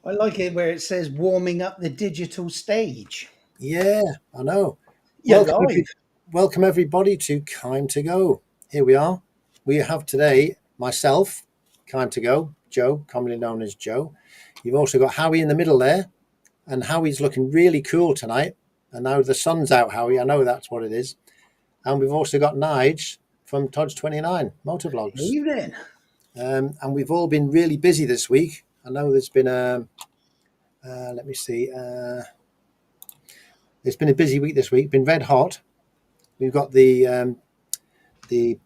I like it where it says warming up the digital stage. Yeah, I know. You're live. Welcome everybody to Kime to Go. Here we are. We have today myself, Kime to Go, Joe, commonly known as Joe. You've also got Howie in the middle there, and Howie's looking really cool tonight. And now the sun's out, Howie. I know that's what it is. And we've also got Nige from Todd's29 Motovlogs. Evening. And we've all been really busy this week. I know there's been let me see. It's been a busy week this week. Been red hot. We've got the is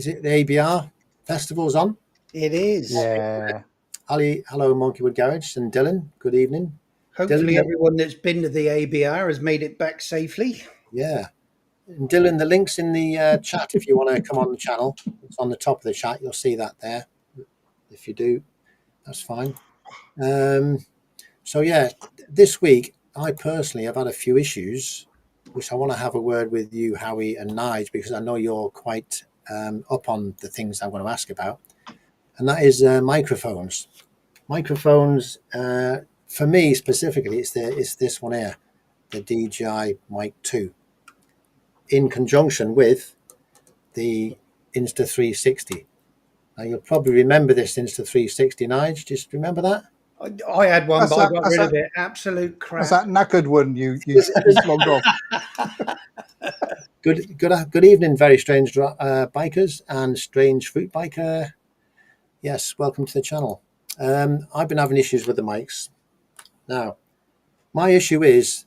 it the ABR festivals on? It is. Yeah. Ali, hello, Monkeywood Garage, and Dylan. Good evening. Hopefully, Dylan, everyone that's been to the ABR has made it back safely. Yeah. And Dylan, the link's in the chat if you want to come on the channel. It's on the top of the chat. You'll see that there. If you do, that's fine. So yeah, this week I personally have had a few issues, which I want to have a word with you, Howie and Nige, because I know you're quite up on the things I'm going to ask about, and that is microphones. Microphones, for me specifically, it's this one here, the DJI Mic 2, in conjunction with the Insta360. Now you'll probably remember this Insta360, Nige. Just remember that? I had one, but I got rid of it. Absolute crap. That's that knackered one you logged off. Good evening, very strange bikers and strange fruit biker. Yes, welcome to the channel. I've been having issues with the mics. Now, my issue is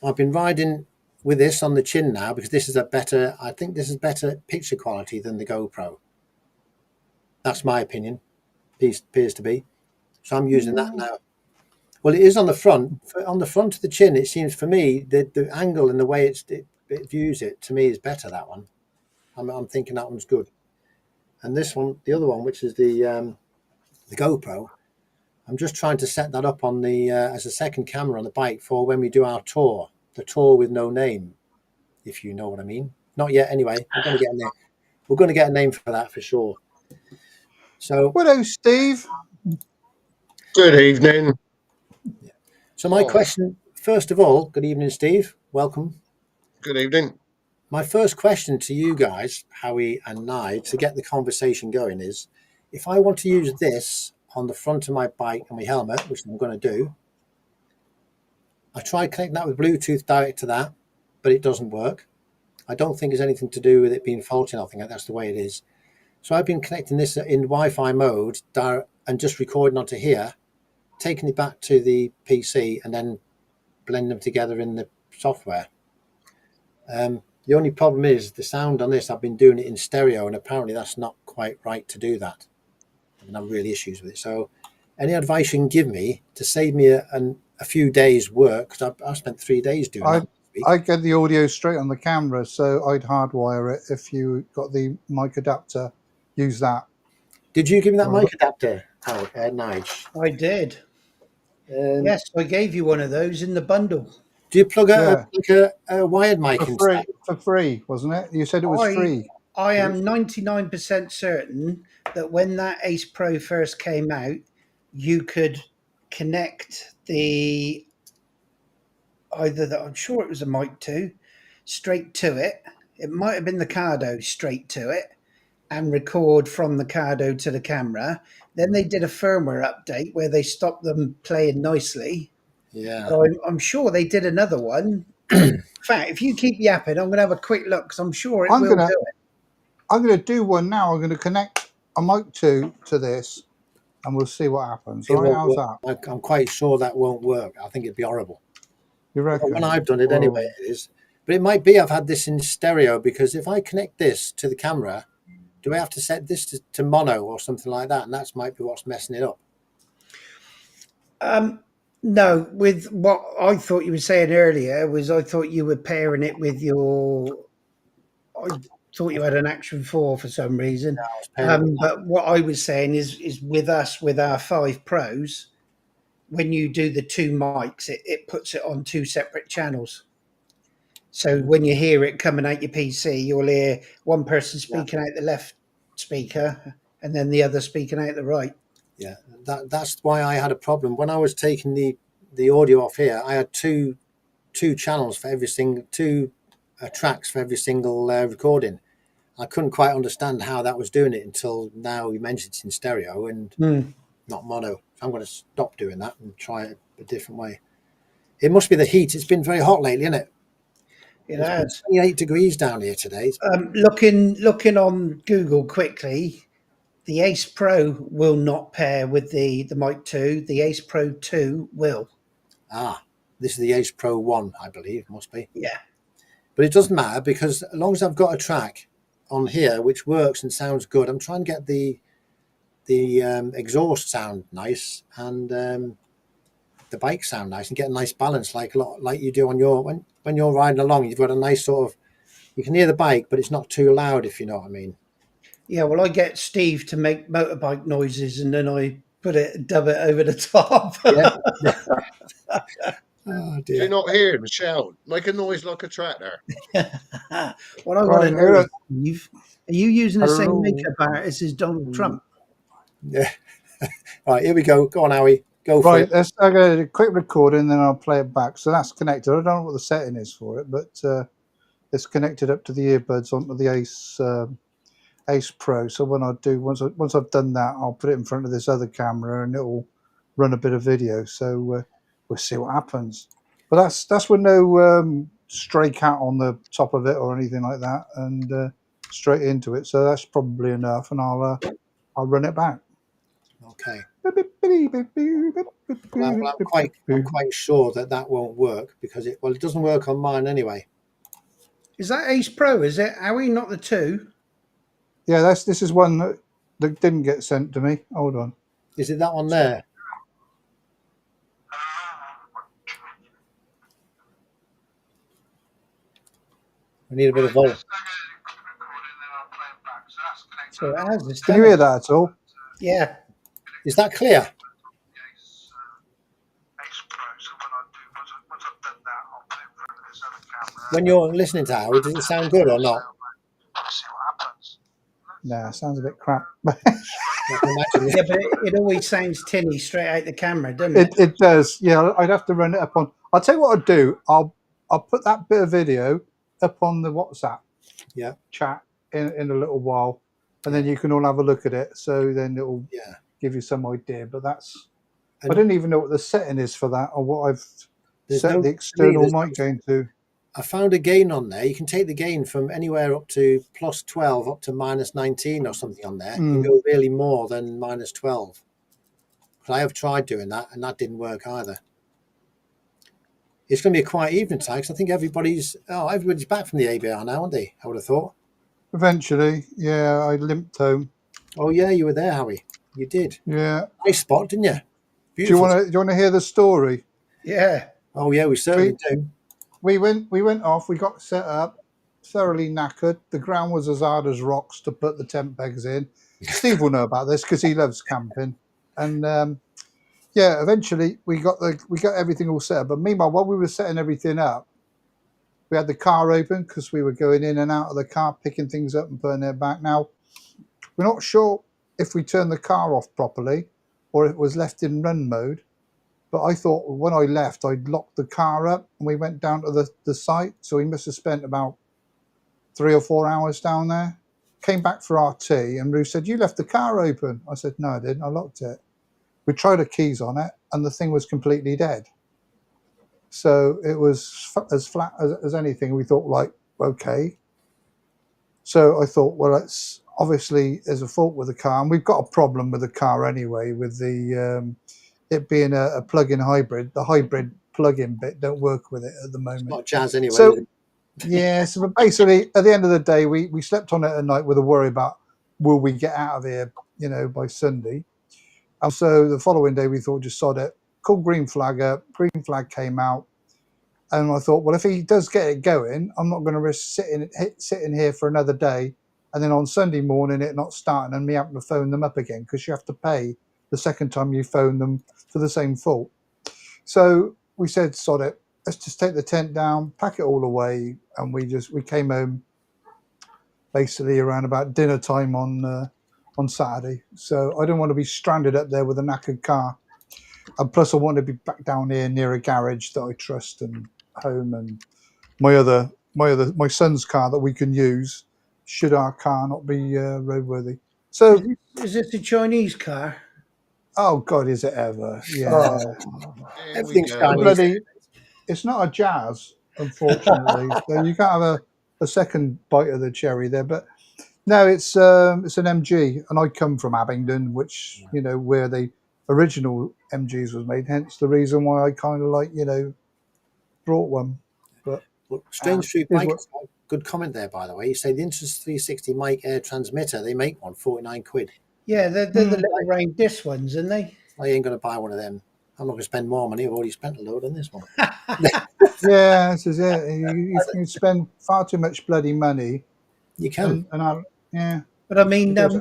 I've been riding with this on the chin now because this is I think this is better picture quality than the GoPro. That's my opinion. Appears to be. So I'm using that now. Well, it is on the front. On the front of the chin, it seems for me the angle and the way it views it to me is better. That one, I'm thinking that one's good. And this one, the other one, which is the GoPro, I'm just trying to set that up on the as a second camera on the bike for when we do our tour, the tour with no name, if you know what I mean. Not yet, anyway. We're going to get a name. We're going to get a name for that for sure. So, hello, Steve. Good evening. So my question, first of all, good evening, Steve. Welcome. Good evening. My first question to you guys, Howie and Nye, to get the conversation going is, if I want to use this on the front of my bike and my helmet, which I'm going to do, I tried connecting that with Bluetooth direct to that, but it doesn't work. I don't think there's anything to do with it being faulty. I think that's the way it is. So I've been connecting this in Wi-Fi mode and just recording onto here, taking it back to the PC and then blending them together in the software. The only problem is the sound on this. I've been doing it in stereo, and apparently that's not quite right to do that. And I've really issues with it. So, any advice you can give me to save me a few days' work? Because I've spent 3 days doing that. I get the audio straight on the camera, so I'd hardwire it. If you got the mic adapter, use that. Did you give me that mic adapter, Nige? I did. Yes, I gave you one of those in the bundle. Do you plug a wired mic in? For free, wasn't it? You said it was free. I am 99% certain that when that Ace Pro first came out, you could connect I'm sure it was a Mic 2, straight to it. It might have been the Cardo straight to it and record from the Cardo to the camera. Then they did a firmware update where they stopped them playing nicely. Yeah. So I'm sure they did another one. In fact, if you keep yapping, I'm going to have a quick look because I'm sure it will do it. I'm going to do one now. I'm going to connect a Mic 2 to this and we'll see what happens. How's that? I'm quite sure that won't work. I think it'd be horrible. You reckon? When I've done it anyway, it is. But it might be I've had this in stereo because if I connect this to the camera, do I have to set this to mono or something like that? And that might be what's messing it up. No, with what I thought you were saying earlier was I thought you were pairing it with I thought you had an Action 4 for some reason. But what I was saying is with us, with our 5 Pros, when you do the 2 mics, it puts it on 2 separate channels. So when you hear it coming out your PC, you'll hear one person speaking out the left speaker and then the other speaking out the right. Yeah, that's why I had a problem when I was taking the audio off here. I had two channels for every single two tracks for every single recording. I couldn't quite understand how that was doing it until now you mentioned it's in stereo and not mono. So I'm going to stop doing that and try it a different way. It must be the heat. It's been very hot lately, isn't it? It It's been has. 28 degrees down here today. Looking on Google quickly, the Ace Pro will not pair with the Mic 2. The Ace Pro 2 will. This is the Ace Pro 1, I believe, must be. Yeah. But it doesn't matter because as long as I've got a track on here which works and sounds good, I'm trying to get the exhaust sound nice and the bike sound nice and get a nice balance like you do on your when you're riding along. You've got a nice sort of, you can hear the bike, but it's not too loud, if you know what I mean. Yeah, well, I get Steve to make motorbike noises and then I dub it over the top. Yeah. Oh Do you dear. not hear him shout? Make a noise like a tractor. What I want Right, to know here is, it- Steve, are you using the same Hello. makeup artist as Donald Trump? Yeah. Right, here we go. Go on, Howie. Go for Right, it. let's I got a quick recording, then I'll play it back. So that's connected. I don't know what the setting is for it, but it's connected up to the earbuds onto the Ace Pro. So when I do once I've done that, I'll put it in front of this other camera and it'll run a bit of video. So we'll see what happens. But that's with no stray cat on the top of it or anything like that, and straight into it. So that's probably enough, and I'll run it back. Okay. Well, I'm quite sure that won't work because it doesn't work on mine anyway. Is that Ace Pro? Is it Howie, not the 2? Yeah, this is one that didn't get sent to me. Hold on. Is it that one there? We need a bit of volume. So it has. It's Can done you hear it. that at all? Yeah. Is that clear? When you're listening to Howie, does it sound good or not? Nah, sounds a bit crap. I can imagine. Yeah, but it always sounds tinny straight out the camera, doesn't it? It does. Yeah, I'd have to run it up on. I'll tell you what I'll do. I'll put that bit of video up on the WhatsApp chat in a little while, and then you can all have a look at it. So then it'll give you some idea. But I didn't even know what the setting is for that or what I've set the external mic gain to. I found a gain on there. You can take the gain from anywhere up to plus 12 up to minus 19 or something on there. You can go really more than minus 12. But I have tried doing that and that didn't work either. It's going to be a quiet evening tonight because I think everybody's back from the ABR now, aren't they? I would have thought. Eventually, yeah, I limped home. Oh yeah, you were there, Howie. You did. Yeah. Nice spot, didn't you? Beautiful. Beautiful. Do you want to hear the story? Yeah. Oh yeah, we certainly do. We went off. We got set up, thoroughly knackered. The ground was as hard as rocks to put the tent pegs in. Steve will know about this because he loves camping. And eventually we got everything all set up. But meanwhile, while we were setting everything up, we had the car open because we were going in and out of the car, picking things up and putting it back. Now, we're not sure if we turned the car off properly or if it was left in run mode. But I thought when I left, I'd locked the car up and we went down to the site. So we must have spent about 3 or 4 hours down there. Came back for our tea and Ruth said, "You left the car open." I said, "No, I didn't. I locked it." We tried the keys on it and the thing was completely dead. So it was as flat as anything. We thought, like, okay. So I thought, well, it's obviously there's a fault with the car. And we've got a problem with the car anyway, with the it being a plug-in hybrid. The hybrid plug-in bit don't work with it at the moment. It's not jazz anyway. So, yeah, so basically at the end of the day, we slept on it at night with a worry about will we get out of here, by Sunday. And so the following day we thought, just sod it, called Green Flag up. Green Flag came out. And I thought, well, if he does get it going, I'm not going to risk sitting here for another day and then on Sunday morning it not starting and me having to phone them up again because you have to pay the second time you phone them for the same fault. So we said, sod it, let's just take the tent down, pack it all away. And we came home basically around about dinner time on on Saturday. So I don't want to be stranded up there with a knackered car. And plus, I want to be back down here near a garage that I trust and home, and my son's car that we can use should our car not be roadworthy. So, Is this a Chinese car? oh God, is it ever? Yeah. Oh, Here we Everything's go. Chinese. Bloody, it's not a Jazz, unfortunately. So you can't have a second bite of the cherry there. But no, it's an MG, and I come from Abingdon, which where the original MGs was made. Hence the reason why I kind of brought one. But Well, Strange Street is Bike, what- good comment there, by the way. You say the Intus 360 mic air transmitter, they make one, 49 quid. yeah, they're the little round disc ones, aren't they? I ain't going to buy one of them. I'm not going to spend more money. I've already spent a load on this one. Yeah, this is it. You can spend far too much bloody money, You can. yeah. But I mean, It does.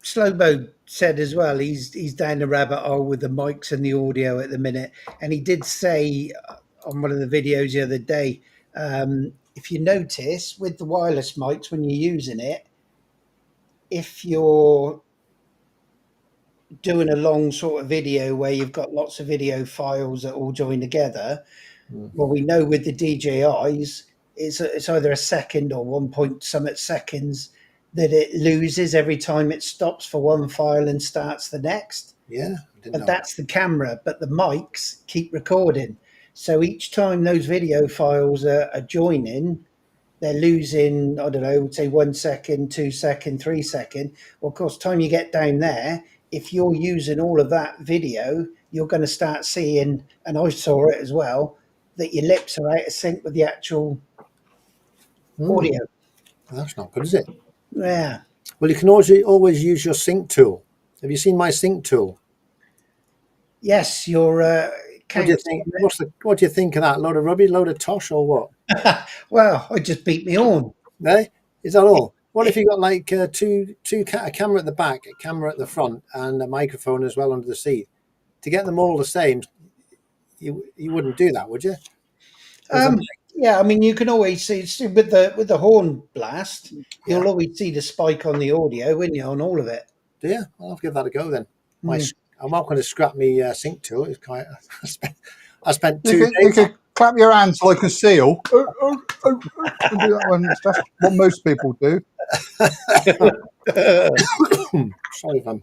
Slowbo said as well, he's down the rabbit hole with the mics and the audio at the minute. And he did say on one of the videos the other day, if you notice with the wireless mics when you're using it, if you're doing a long sort of video where you've got lots of video files that all join together, well, we know with the DJIs, it's either a second or 1 point something seconds that it loses every time it stops for one file and starts the next. Yeah. I didn't But know. that's the camera, but the mics keep recording. So each time those video files are joining, they're losing, I don't know, say 1 second, 2 second, 3 second. Well, of course, time you get down there, if you're using all of that video, you're going to start seeing, and I saw it as well, that your lips are out of sync with the actual audio. That's not good, is it? Yeah. Well, you can always use your sync tool. Have you seen my sync tool? Yes, your What do you think? What do you think of that? Load of rubbish, load of tosh, or what? Well, I just beat me on. Eh? Is that all? What if you got like a camera at the back, a camera at the front, and a microphone as well under the seat? To get them all the same, you wouldn't do that, would you? Yeah, I mean, you can always see with the horn blast, you'll always see the spike on the audio, wouldn't you, on all of it? Do you? I'll have to give that a go then. I'm not going to scrap me sync tool. It's quite. I spent 2 You days. could clap your hands like a seal. And do that one. That's what most people do. Sorry if I'm.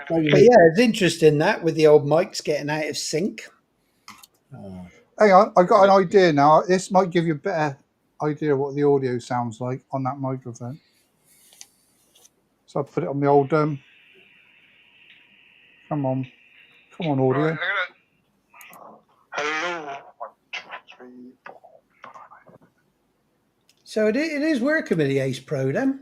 But yeah, it's interesting that with the old mics getting out of sync. Hang on, I got an idea now. This might give you a better idea of what the audio sounds like on that microphone. So I put it on the old. Come on, audio. Right, hello. 1, 2, 3, 4, 5. So it is working with the Ace Pro then.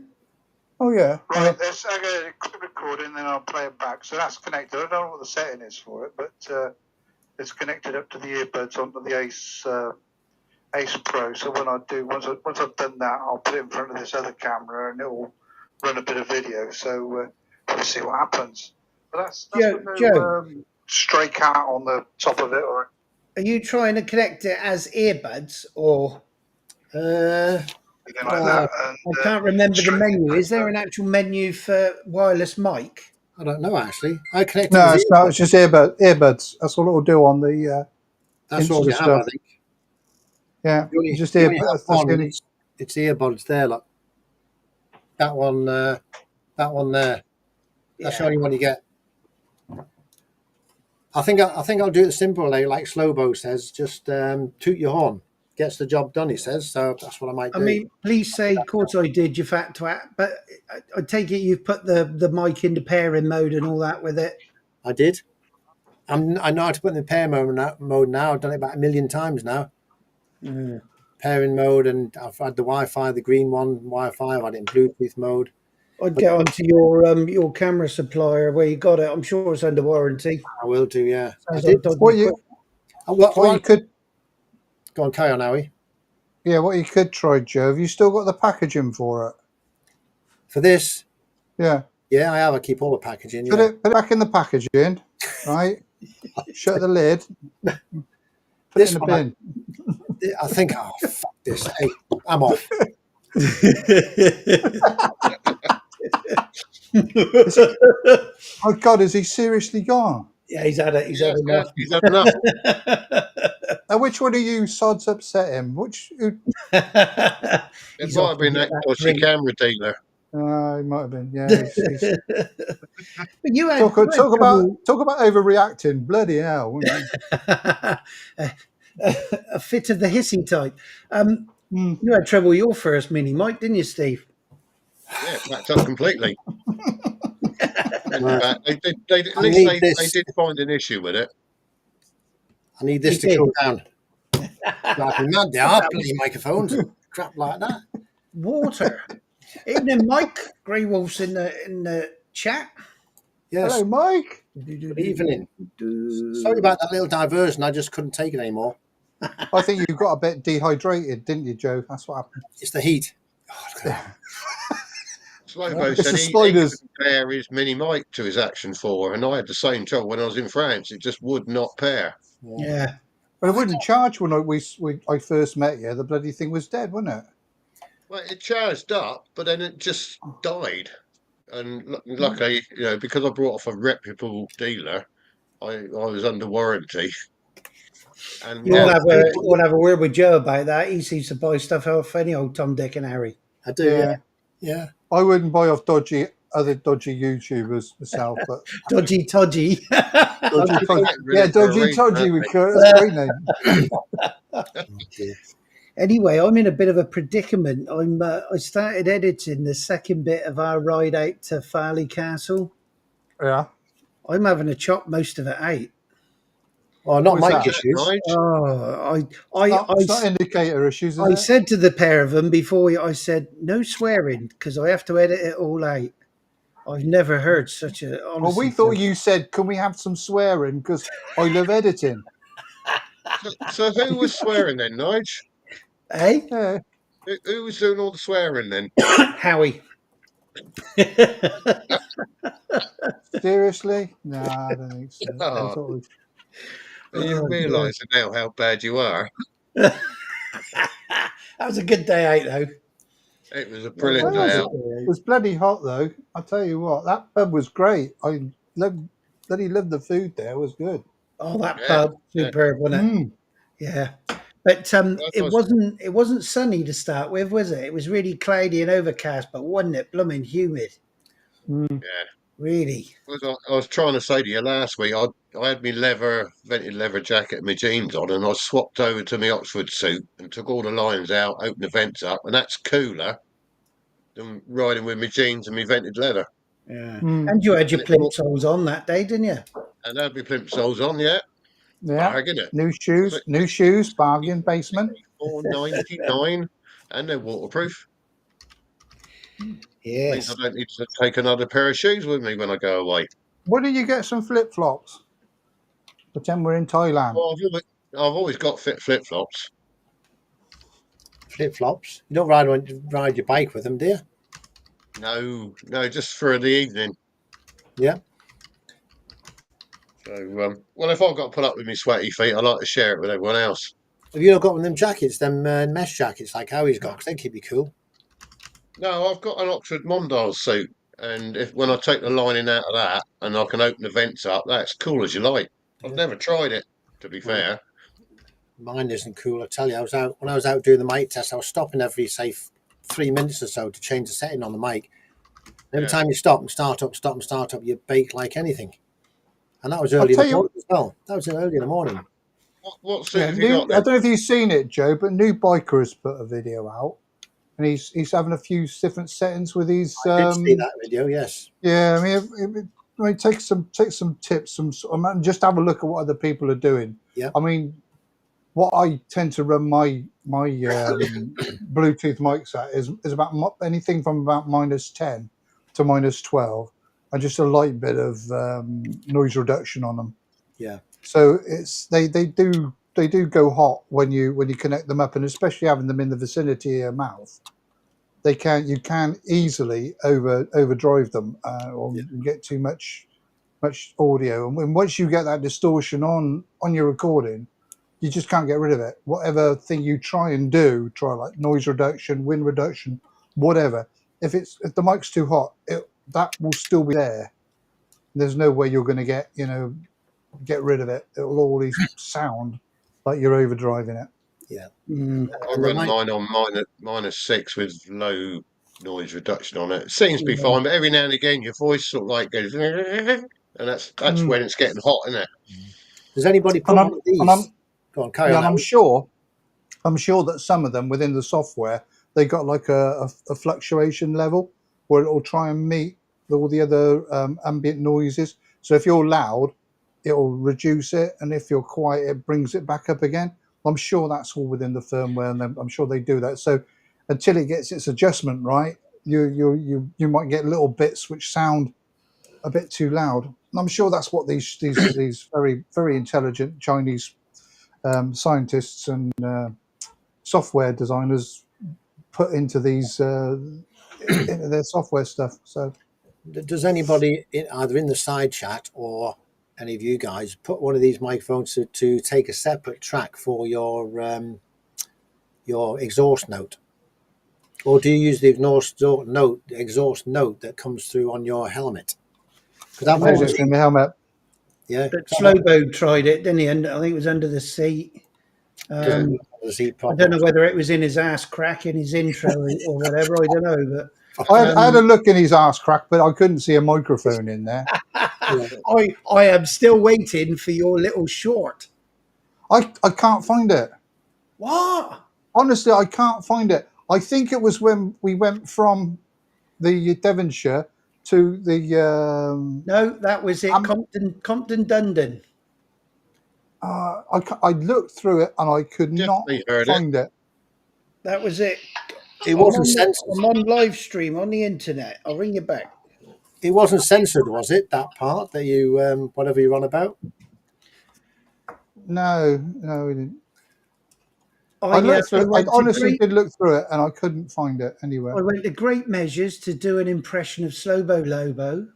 Oh yeah. Right, let's I get a quick recording, then I'll play it back. So that's connected. I don't know what the setting is for it, but it's connected up to the earbuds onto the Ace Pro. So when I do, once I've done that, I'll put it in front of this other camera, and it will run a bit of video. So we'll see what happens. But that's with no stray cat on the top of it, or Are you trying to connect it as earbuds or? anything like that. And, I can't remember the menu. Is there an actual menu for wireless mic? I don't know actually. I connected. No, it's not. It's just earbuds. That's all it will do on the. That's all we have, stuff. I think. Yeah, You just only earbuds. have one. It's earbuds there, look. That one there. That's the only one you get. I think I'll do it simple, like Slowbo says. Just toot your horn. Gets the job done, he says. So that's what I might do. I mean, please say, of course I did, you fat twat. But I take it you've put the mic into pairing mode and all that with it. I did. I know how to put in the pair mode now. I've done it about 1 million times now. Pairing mode, and I've had the Wi-Fi, the green one, Wi-Fi. I've had it in Bluetooth mode. I'd get onto your camera supplier where you got it. I'm sure it's under warranty. I will do, yeah. What you could go on, carry on, Howie. Yeah, what you could try, Joe. Have you still got the packaging for it? For this? Yeah. Yeah, I have. I keep all the packaging. Put it back in the packaging, right? Shut the lid. Put it in the bin. I think, oh, fuck this. Hey, I'm off. Oh God, is he seriously gone? Yeah, he's had it. He's had enough. He's had enough. Now, which one of you sods upset him? It He's might off have to been get that that dodgy drink. camera dealer. He might have been. Yeah, he's But you had, talk you had about overreacting. Bloody hell! Wouldn't a fit of the hissing type. you? You had trouble with your first mini mic, didn't you, Steve? Yeah, packed up completely. In Right. fact, at I least need they this. did find an issue with it. I need this You to did. cool down. Drive me mad. They are bloody microphones and crap like that. Water. Evening, Mike. Grey Wolf's in the chat. Yes. Hello, Mike. Good evening. Sorry about that little diversion. I just couldn't take it anymore. I think you got a bit dehydrated, didn't you, Joe? That's what happened. It's the heat. Oh, look at that. Slovo It's said the he spiders. couldn't pair his mini mic to his Action 4, and I had the same trouble when I was in France. It just would not pair. Yeah. But it wouldn't charge when I first met you. The bloody thing was dead, wasn't it? Well, it charged up, but then it just died. And luckily, because I brought off a reputable dealer, I was under warranty. And We'll yeah, have a word with Joe about that. He seems to buy stuff off any old Tom, Dick, and Harry. I do, yeah. Yeah. I wouldn't buy off other dodgy YouTubers myself, but Dodgy Todgy. dodgy, really for a dodgy, reason, todgy. aren't We they? could. That's a great name. Oh, dear. Anyway, I'm in a bit of a predicament. I started editing the second bit of our ride out to Farley Castle. Yeah. I'm having to chop most of it out. Oh, not What's mic that? issues. Nige? Oh, It's not indicator issues, is I it? said to the pair of them before, I said, no swearing, because I have to edit it all out. I've never heard such a... Well, Honestly, we thought you said, "Can we have some swearing?" Because I love editing. So who was swearing then, Nige? Hey? Yeah. Who was doing all the swearing then? Howie. Seriously? No, I don't think so. I Oh, thought it are you Oh, realising now how bad you are? that was a good day out, though. It was a brilliant was. day It out. was bloody hot though. I tell you what, that pub was great. I bloody loved the food there. It was good. Oh, that Yeah, pub, yeah. superb, wasn't it? Mm. Yeah, but That it was- wasn't sunny to start with, was it? It was really cloudy and overcast, but wasn't it blooming humid? Mm. Yeah. Really? I was trying to say to you last week, I had my vented leather jacket and my jeans on, and I swapped over to my Oxford suit and took all the lines out, opened the vents up, and that's cooler than riding with my jeans and my vented leather. Yeah. Mm. And you had your And it's plimp soles on that day, didn't you? And I had my plimp soles on, yeah. Yeah. Bargain it. New shoes, bargain basement. $4.99, and they're waterproof. Means Yes. I don't need to take another pair of shoes with me when I go away. Why don't you get some flip flops? Pretend we're in Thailand. Well, I've always got flip flops. Flip flops. You don't ride your bike with them, do you? No, just for the evening. Yeah. So, well, if I've got to put up with my sweaty feet, I like to share it with everyone else. Have you not got one of them jackets, them mesh jackets like Howie's got? Because they keep you cool. No, I've got an Oxford Mondale suit, and when I take the lining out of that and I can open the vents up, that's cool as you like. I've never tried it, to be fair. Mine isn't cool. I tell you, when I was out doing the mic test, I was stopping every, say, 3 minutes or so to change the setting on the mic. Every time you stop and start up, you bake like anything. And that was early in the morning as well. That was early in the morning. What suit have you got I then? don't know if you've seen it, Joe, but New Biker has put a video out, and he's having a few different settings with his. I did see that video, yes. Yeah, I mean, take some tips, and just have a look at what other people are doing. Yeah. I mean, what I tend to run my Bluetooth mics at is about anything from about -10 to -12, and just a light bit of noise reduction on them. Yeah. So they do go hot when you connect them up, and especially having them in the vicinity of your mouth, you can easily overdrive them or get too much audio. And once you get that distortion on your recording, you just can't get rid of it. Whatever thing you try like noise reduction, wind reduction, whatever. If the mic's too hot, that will still be there. There's no way you're going to get rid of it. It'll always sound like you're overdriving it. Yeah. Mm. I run mine on -6 with low noise reduction on it. It seems to be fine, but every now and again your voice sort of like goes, and that's when it's getting hot, isn't it? Does anybody put one of these? Go on, carry on. And I'm sure that some of them within the software, they got like a fluctuation level where it'll try and meet all the other ambient noises. So if you're loud, it'll reduce it, and if you're quiet, it brings it back up again. I'm sure that's all within the firmware, and I'm sure they do that. So until it gets its adjustment right, you might get little bits which sound a bit too loud. And I'm sure that's what these very, very intelligent Chinese scientists and software designers put into these into their software stuff. So does anybody either in the side chat or any of you guys put one of these microphones to take a separate track for your exhaust note, or do you use the exhaust note that comes through on your helmet? Because I've always in the helmet. Yeah, but Slowbo tried it, didn't he? And I think it was under the seat. I don't know whether it was in his ass crack in his intro or whatever. I don't know, but I had a look in his ass crack, but I couldn't see a microphone in there. I am still waiting for your little short. I can't find it. What? Honestly, I can't find it. I think it was when we went from the Devonshire to the. No, that was it. Compton Dundon. I looked through it and I could not find it. That was it. It wasn't censored. I'm on live stream on the internet. I'll ring you back. It wasn't censored, was it? That part that you whatever you're on about? No, we didn't. I honestly did look through it and I couldn't find it anywhere. I went to great measures to do an impression of Slowbo Lobo.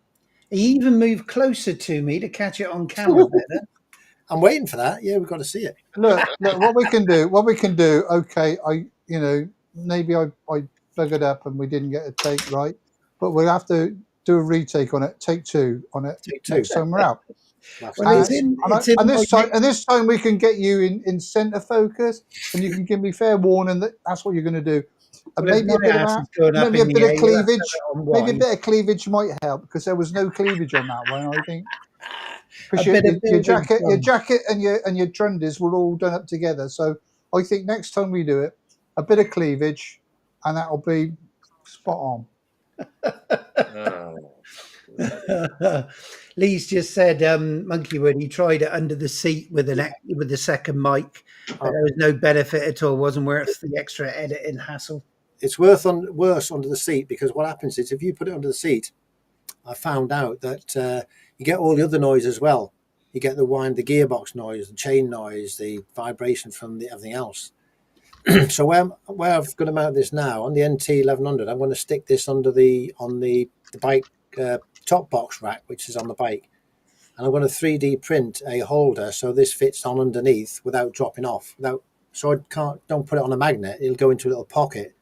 He even moved closer to me to catch it on camera better. I'm waiting for that. Yeah, we've got to see it. Look, what we can do. Okay, maybe I buggered up and we didn't get a take right, but we'll have to do a retake on it. Take 2 on it. Next time we're out. And this time we can get you in center focus, and you can give me fair warning that that's what you're going to do. And maybe a bit of cleavage. Maybe a bit of cleavage might help, because there was no cleavage on that one, I think. Because your jacket and your trunnies were all done up together. So I think next time we do it, a bit of cleavage, and that'll be spot on. Lee's just said Monkeywood, he tried it under the seat with the second mic, but there was no benefit at all. Wasn't worth the extra editing hassle. It's worse under the seat, because what happens is if you put it under the seat, I found out that you get all the other noise as well. You get the gearbox noise, the chain noise, the vibration from everything else. So where I've got to mount this now on the NT 1100, I'm going to stick this on the bike top box rack, which is on the bike, and I'm going to 3D print a holder so this fits on underneath without dropping off. So I don't put it on a magnet. It'll go into a little pocket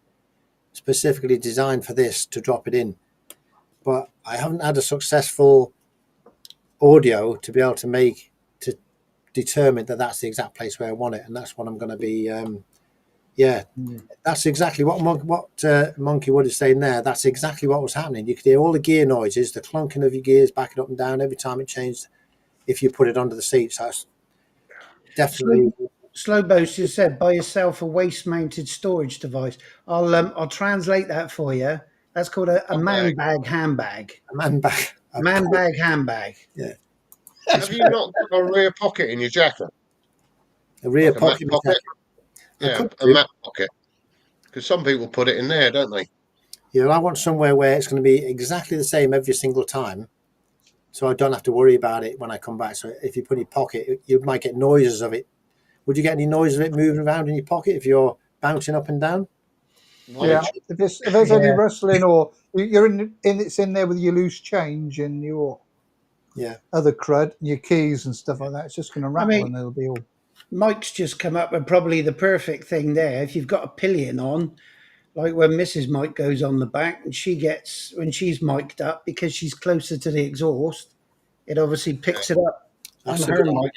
specifically designed for this to drop it in. But I haven't had a successful audio to be able to determine that that's the exact place where I want it, and that's what I'm going to be. That's exactly what Monkeywood is saying there. That's exactly what was happening. You could hear all the gear noises, the clunking of your gears backing up and down every time it changed. If you put it under the seat, so that's definitely. Slowbo's just said, buy yourself a waist-mounted storage device. I'll translate that for you. That's called a man bag handbag. A man bag. A man bag handbag. Yeah. Have you not got a rear pocket in your jacket? A rear pocket? Yeah, a map pocket. Because some people put it in there, don't they? Yeah, I want somewhere where it's going to be exactly the same every single time, so I don't have to worry about it when I come back. So if you put in your pocket, you might get noises of it. Would you get any noise of it moving around in your pocket if you're bouncing up and down? Yeah, if there's any rustling, or you're it's in there with your loose change and your other crud, your keys and stuff like that, it's just going to rattle and it'll be all. Mike's just come up with probably the perfect thing there. If you've got a pillion on, like when Mrs. Mike goes on the back and she gets, when she's mic'd up, because she's closer to the exhaust, it obviously picks it up on That's a her good mic. idea.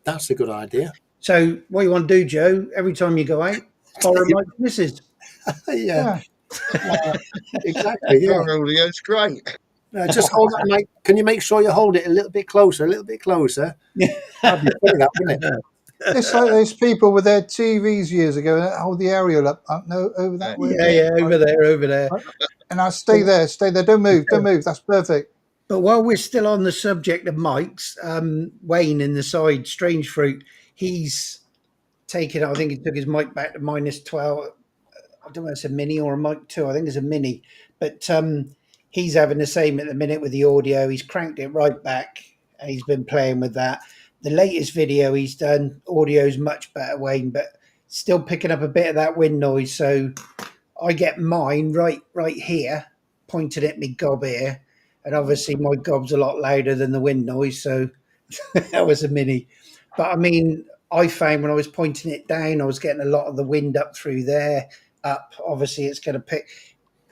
That's a good idea. So what you want to do, Joe, every time you go out, borrow Mike's Mrs. Yeah, Yeah. exactly. Yeah. Your audio's great. Just hold that mic. Can you make sure you hold it a little bit closer? A little bit closer. That'd be funny, that, wouldn't it? It's like those people with their TVs years ago and hold the aerial up, no, over that way. Yeah, over there. And I stay there. Don't move, That's perfect. But while we're still on the subject of mics, Wayne in the side, Strange Fruit, he's taken, I think he took his mic back to -12. I don't know if it's a mini or a mic 2. I think it's a mini. But he's having the same at the minute with the audio. He's cranked it right back and he's been playing with that. The latest video he's done, audio's much better, Wayne, but still picking up a bit of that wind noise. So I get mine right here, pointed at me gob here. And obviously my gob's a lot louder than the wind noise. So that was a mini. But I mean, I found when I was pointing it down, I was getting a lot of the wind up through there. Up, obviously, it's going to pick.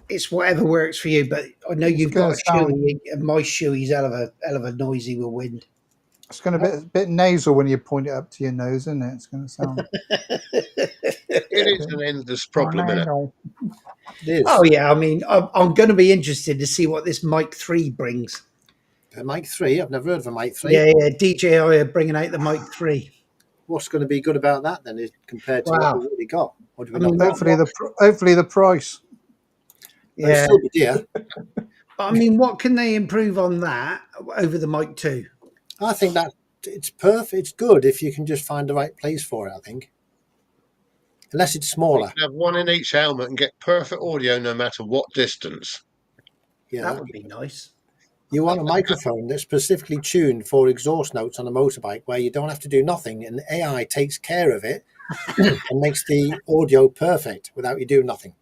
It's whatever works for you. But I know you've got a shoey, and my shoey's hell of a noisy with wind. It's going to be a bit nasal when you point it up to your nose, isn't it? It's going to sound. It is an endless problem, isn't it? It is. Oh yeah, I mean, I'm going to be interested to see what this Mic 3 brings. A mic 3? I've never heard of a mic 3. Yeah, DJI are bringing out the Mic 3. What's going to be good about that then, compared to what we've already got? What do we not Hopefully the price. Yeah. Still be dear. But I mean, what can they improve on that over the Mic 2? I think that it's perfect. It's good if you can just find the right place for it, I think. Unless it's smaller. You can have one in each helmet and get perfect audio no matter what distance. Yeah, that would be nice. You want a microphone that's specifically tuned for exhaust notes on a motorbike where you don't have to do nothing and AI takes care of it and makes the audio perfect without you doing nothing.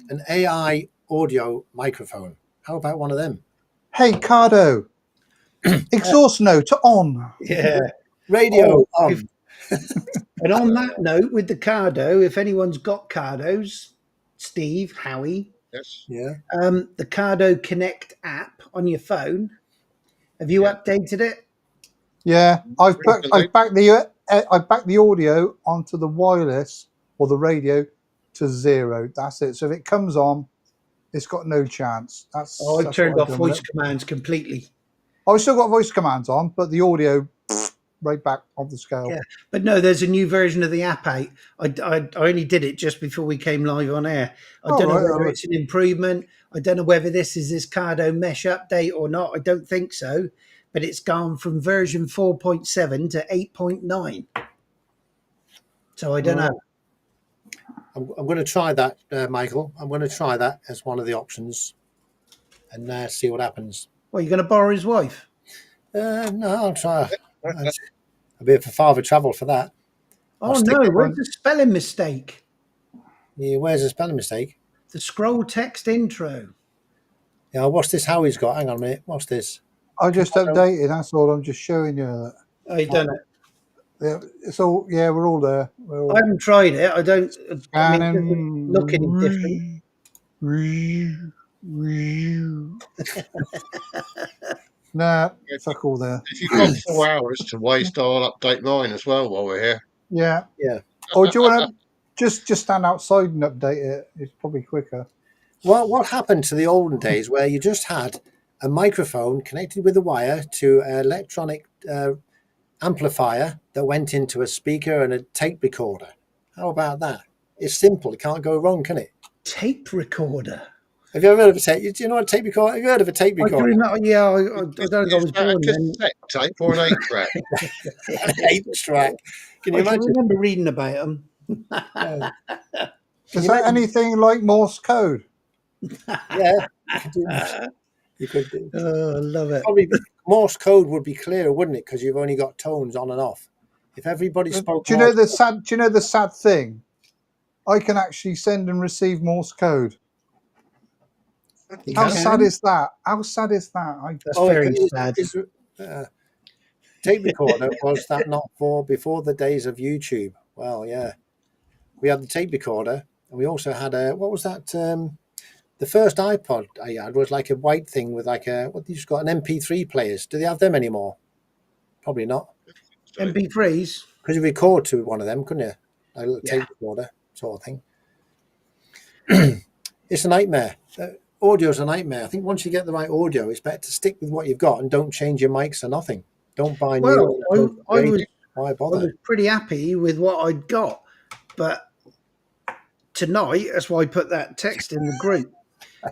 An AI audio microphone. How about one of them? Hey, Cardo. Exhaust note on. Yeah. Radio on. And on that note, with the Cardo, if anyone's got Cardos, Steve, Howie, Yes. Yeah. the Cardo Connect app on your phone, have you updated it? Yeah, I've backed the audio onto the wireless or the radio to 0. That's it. So if it comes on, it's got no chance. I've turned off voice commands completely. I've still got voice commands on, but the audio right back on the scale. Yeah, but no, there's a new version of the app out. I only did it just before we came live on air. I don't know whether it's an improvement. I don't know whether this is this Cardo mesh update or not. I don't think so. But it's gone from version 4.7 to 8.9. So I don't know. I'm going to try that, Michael. I'm going to try that as one of the options and see what happens. Well, you're going to borrow his wife? No, I'll try. A bit of father travel for that. Oh, no. Where's the spelling mistake? Yeah, where's the spelling mistake? The scroll text intro. Yeah, what's this Howie's got? Hang on a minute. What's this? I just updated. That's all. I'm just showing you that. Oh, you done it? Yeah, it's all. Yeah, we're all there. I haven't tried it. I don't. I mean, it doesn't look any different. Nah, fuck all there. If you've got 4 hours to waste, I'll update mine as well while we're here. Yeah. Yeah. Or do you want to just stand outside and update it? It's probably quicker. Well, what happened to the olden days where you just had a microphone connected with a wire to an electronic amplifier that went into a speaker and a tape recorder? How about that? It's simple. It can't go wrong, can it? Tape recorder. Have you ever heard of a tape? Do you know what a tape recorder? Have you heard of a tape recorder? I don't know I was born then. Tape or an 8-track? An 8-track. Can you I imagine? remember reading about them. Is that anything like Morse code? Yeah. You could do. Oh, I love it. Probably Morse code would be clearer, wouldn't it? Because you've only got tones on and off. If everybody spoke, do you know the sad thing? I can actually send and receive Morse code. How sad is that? How sad is that? That's very sad. Tape recorder, was that not for before the days of YouTube? Well, yeah. We had the tape recorder, And we also had a, what was that? The first iPod I had was like a white thing with like a, what, you just got an MP3 players. Do they have them anymore? Probably not. So, MP3s. Because you record to one of them, couldn't you? Like a little Yeah. tape recorder sort of thing. It's a nightmare. Audio's a nightmare. I think once you get the right audio, it's better to stick with what you've got and don't change your mics or nothing. Don't buy Well, new. Why I bother? was pretty happy with what I'd got, but tonight, that's why I put that text in the group.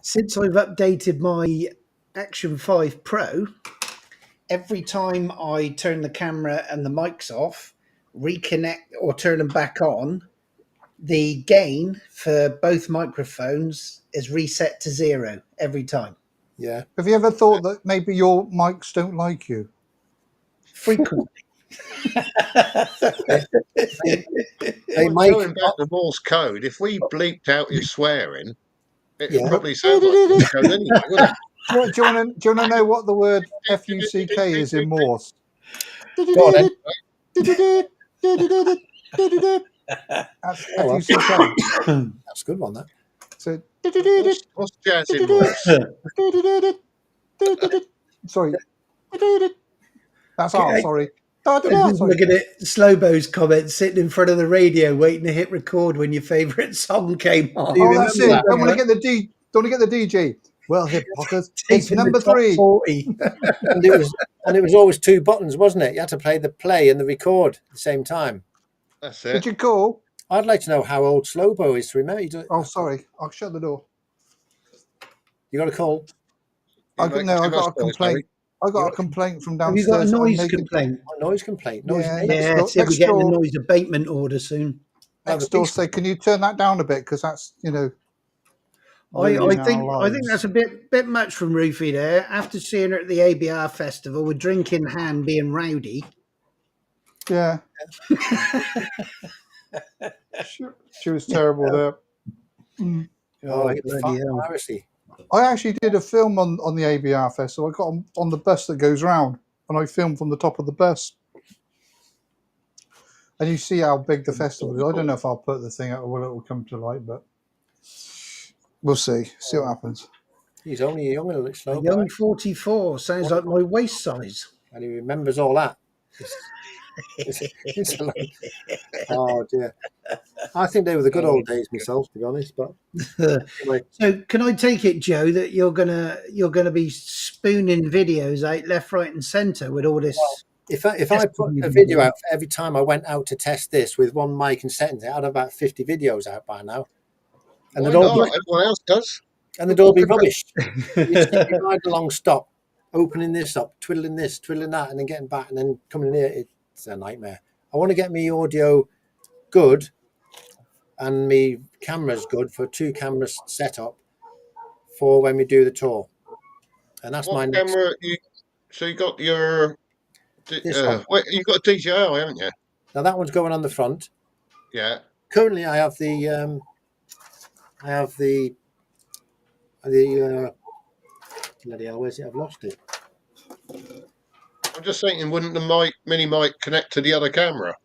Since I've updated my Action 5 Pro, every time I turn the camera and the mics off, reconnect or turn them back on, the gain for both microphones is reset to 0 every time. Yeah. Have you ever thought that maybe your mics don't like you? Frequently. Hey, well, Mike. going back to Morse code, if we bleeped out his swearing, it'd Yeah. probably sound like Morse code anyway, wouldn't Do you want to know what the word F-U-C-K is in Morse? Go on then. That's Oh, well. F-U-C-K. That's a good one, that. So, it? What's jazz in Morse? sorry. That's R, Okay. sorry. I'm just Sorry. looking at Slowbo's comments, sitting in front of the radio, waiting to hit record when your favourite song came on. Do you Oh, that's remember it. that? Don't want to get the DJ. Well, hip pockers, it's Taping number the top 3. 40. And it was always 2 buttons, wasn't it? You had to play the play and the record at the same time. That's Did it. you call? I'd like to know how old Slowbo is to remember. Oh, sorry. I'll shut the door. You got a call? I You're got making too much a noise, complaint. I You got a got- complaint from Have you got a downstairs. I'm noise making complaint? A noise complaint. Noise Yeah, complaint. Yeah, see, we're next getting a door. noise abatement order soon. Next door say, can you turn that down a bit? Because that's, I ruining our think that's lives. a bit much from Rufy there. After seeing her at the ABR festival with drink in hand being rowdy. Yeah. she was terrible there. Mm. Oh, Oh, bloody hell. piracy. I actually did a film on the ABR festival. I got on the bus that goes round, and I filmed from the top of the bus. And you see how big the festival is. I don't know if I'll put the thing out or it will come to light, but we'll see. See what happens. He's only a young little A Slowbo. young 44 sounds like my waist size. And he remembers all that. It's a lot. Oh dear. I think they were the good old days myself, to be honest. But anyway, So can I take it, Joe, that you're gonna be spooning videos out left, right, and centre with all this? if I put a video out for every time I went out to test this with one mic and settings, I'd have about 50 videos out by now. And Why they'd all not? be, Everyone else does. and they'd all be rubbish. You ride along, stop, opening this up, twiddling this, twiddling that, and then getting back and then coming in here. It's a nightmare. I want to get me audio good and me cameras good for 2 cameras setup for when we do the tour. And that's my What next. camera? So you got your. This one. You got a DJI, haven't you? Now that one's going on the front. Yeah. Currently, I have the bloody hell, where's it? I've lost it. I'm just thinking, wouldn't the mini mic connect to the other camera,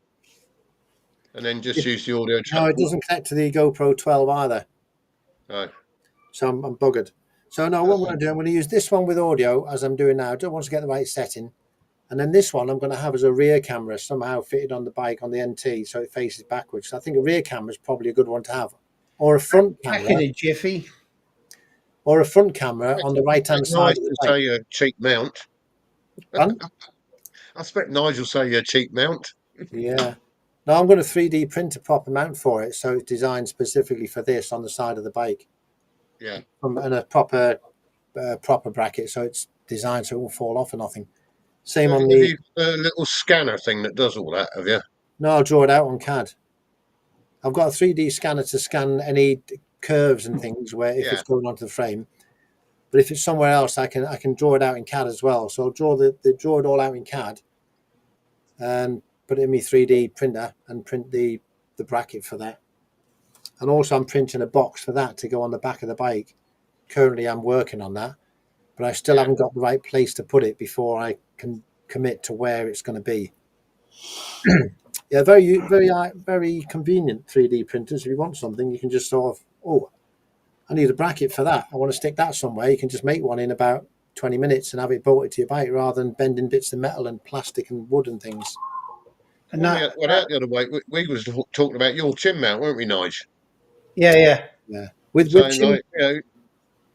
and then just use the audio No, channel? it doesn't connect to the GoPro 12 either. No. So I'm buggered. So no, what I'm going to do, I'm going to use this one with audio as I'm doing now. I don't want to get the right setting. And then this one I'm going to have as a rear camera somehow fitted on the bike on the NT so it faces backwards. So I think a rear camera is probably a good one to have. Or a front Back in camera. a jiffy. Or a front camera on the right-hand side of the bike. Say a cheap mount. Pardon? I expect Nigel say a cheap mount. Yeah. No, I'm going to 3D print a proper mount for it, so it's designed specifically for this on the side of the bike. Yeah. And a proper bracket, so it's designed so it won't fall off or nothing. Same on Have the. you a little scanner thing that does all that? Have you? No, I'll draw it out on CAD. I've got a 3D scanner to scan any curves and things where if it's going onto the frame. But if it's somewhere else, I can draw it out in CAD as well. So I'll draw draw it all out in CAD and put it in my 3D printer and print the bracket for that. And also I'm printing a box for that to go on the back of the bike. Currently I'm working on that, but I still haven't got the right place to put it before I can commit to where it's going to be. Yeah, very convenient 3D printers. If you want something, you can just sort of, oh, I need a bracket for that. I want to stick that somewhere. You can just make one in about 20 minutes and have it bolted to your bike rather than bending bits of metal and plastic and wood and things. And When that, we went out the other way, we was talking about your chin mount, weren't we, Nige? yeah. Yeah, with Saying chin, like,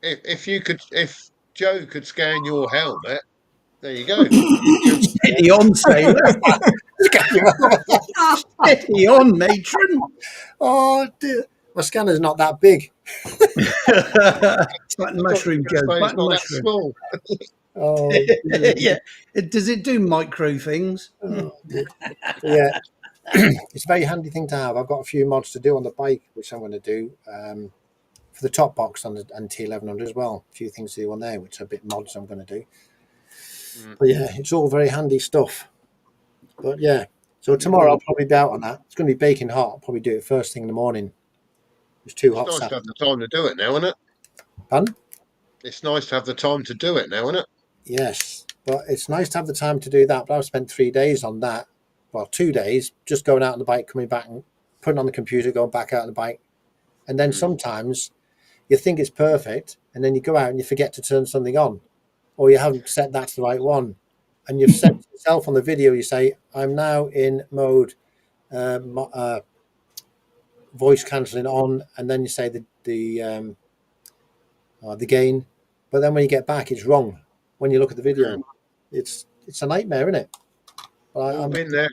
if Joe could scan your helmet, there you go. Steady on, sailor. Steady on, matron. oh dear, my scanner's not that big. Button mushroom, Joe. It's Button not that mushroom. small. Oh, Yeah. Does it do micro things? oh dear. Yeah, it's a very handy thing to have. I've got a few mods to do on the bike, which I'm going to do for the top box on the T1100 as well. A few things to do on there, which are a bit mods I'm going to do. But yeah, it's all very handy stuff. But yeah, so tomorrow I'll probably be out on that. It's going to be baking hot. I'll probably do it first thing in the morning. It's too hot. It's nice to have the time to do it now, isn't it? Pardon? It's nice to have the time to do it now, isn't it? Yes, but it's nice to have the time to do that. But I've spent 3 days on that. Well, 2 days just going out on the bike, coming back and putting on the computer, going back out on the bike. And then sometimes you think it's perfect, and then you go out and you forget to turn something on, or you haven't set that to the right one. And you've set yourself on the video, you say, I'm now in mode voice cancelling on, and then you say the gain. But then when you get back, it's wrong. When you look at the video, it's a nightmare, isn't it? I've been there.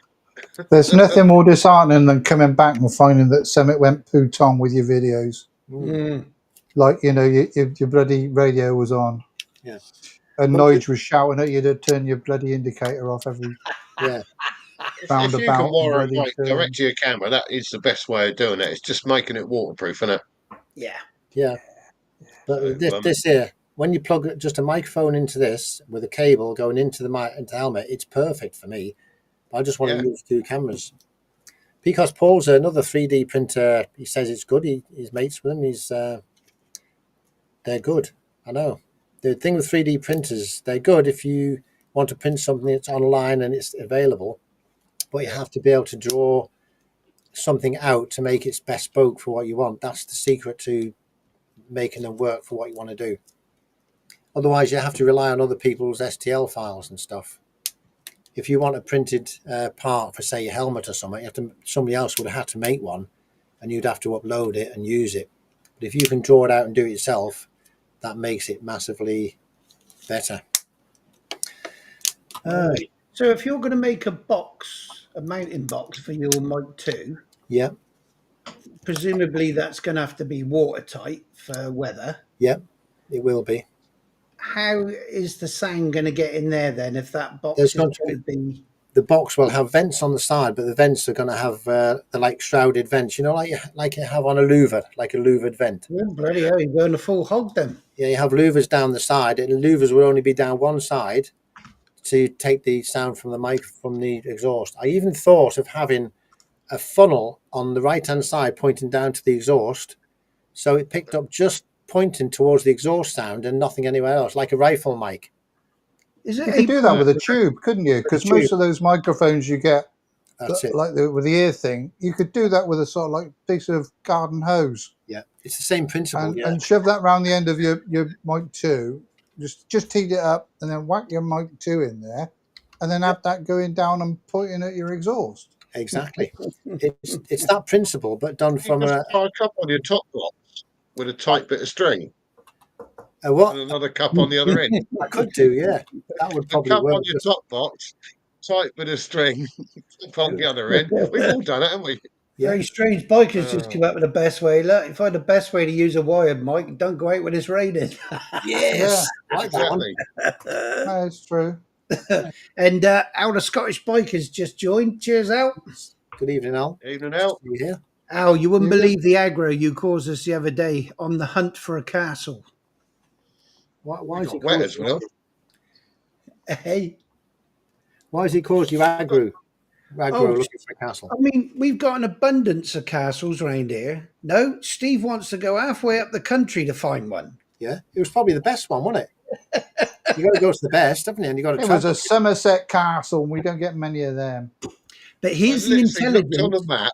There's nothing more disheartening than coming back and finding that something went poo-tong with your videos. Like, you know, your bloody radio was on. Yeah. And Nige was shouting at you to turn your bloody indicator off every Yeah. If you can wire a mic direct to your camera, that is the best way of doing it. It's just making it waterproof, isn't it? Yeah. Yeah. But So, this here, when you plug just a microphone into this with a cable going into the helmet, it's perfect for me. I just want to use 2 cameras. Because Paul's another 3D printer. He says it's good. He's mates with him. They're good. I know. The thing with 3D printers, they're good if you want to print something that's online and it's available, but you have to be able to draw something out to make it bespoke for what you want. That's the secret to making them work for what you want to do. Otherwise, you have to rely on other people's STL files and stuff. If you want a printed part for, say, a helmet or something, somebody else would have had to make one, and you'd have to upload it and use it. But if you can draw it out and do it yourself, that makes it massively better. So if you're going to make a mounting box for your Mic 2, Yeah, presumably that's going to have to be watertight for weather. yeah, it will be. How is the sound going to get in there then if that box is going to be... The box will have vents on the side, but the vents are going to have the like shrouded vents, you know, like you have on a louver, like a louvered vent. Oh, bloody hell, you're going a full hog then. Yeah, you have louvers down the side, and the louvers will only be down one side to take the sound from the mic, from the exhaust. I even thought of having a funnel on the right-hand side pointing down to the exhaust, so it picked up just pointing towards the exhaust sound and nothing anywhere else, like a rifle mic. Is it you could do that with a tube, couldn't you? Because most of those microphones you get, like with the ear thing, you could do that with a sort of like piece of garden hose. Yeah, it's the same principle. And shove that around the end of your Mic 2. Just heat it up and then whack your Mic 2 in there, and then have that going down and pointing at your exhaust. Exactly. it's that principle, but done from a cup on your top box with a tight bit of string. What? And another cup on the other end. I could do, yeah. That would probably cup work. On your top box, tight bit of string on the other end. We've all done it, haven't we? Yeah. Very strange. Bikers just come up with the best way. Look, find the best way to use a wired mic. Don't go out when it's raining. Yes, yeah, exactly. That's true. And Al, Scottish Bikers just joined. Cheers, Al. Good evening, Al. Evening, Al. You here? Al, you wouldn't believe the aggro you caused us the other day on the hunt for a castle. Why is it wet as well? Hey. Why has he caused you aggro? Looking for a castle. I mean, we've got an abundance of castles around here. No, Steve wants to go halfway up the country to find one. Yeah, it was probably the best one, wasn't it? You got to go to the best, haven't you? And you got to. It was a Somerset castle, and we don't get many of them. But I here's the literally looked on the intelligence. map,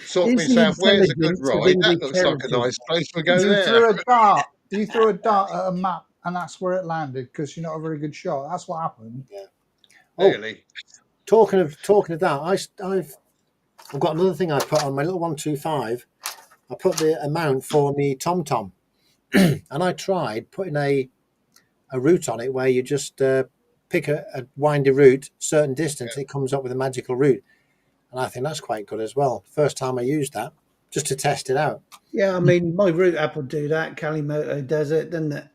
thought to Here's the myself, "Where's a good intelligence of ride? That English looks like a heritage. nice place. We go You there." threw a dart. You threw a dart at a map, and that's where it landed because you're not a very good shot. That's what happened. Oh, Really? talking of that, I've got another thing I put on my little 125. I put the amount for me TomTom, and I tried putting a route on it where you just pick a windy route, certain distance, it comes up with a magical route, and I think that's quite good as well. First time I used that, just to test it out. Yeah, I mean, my route app will do that. Kalimoto does it, doesn't it?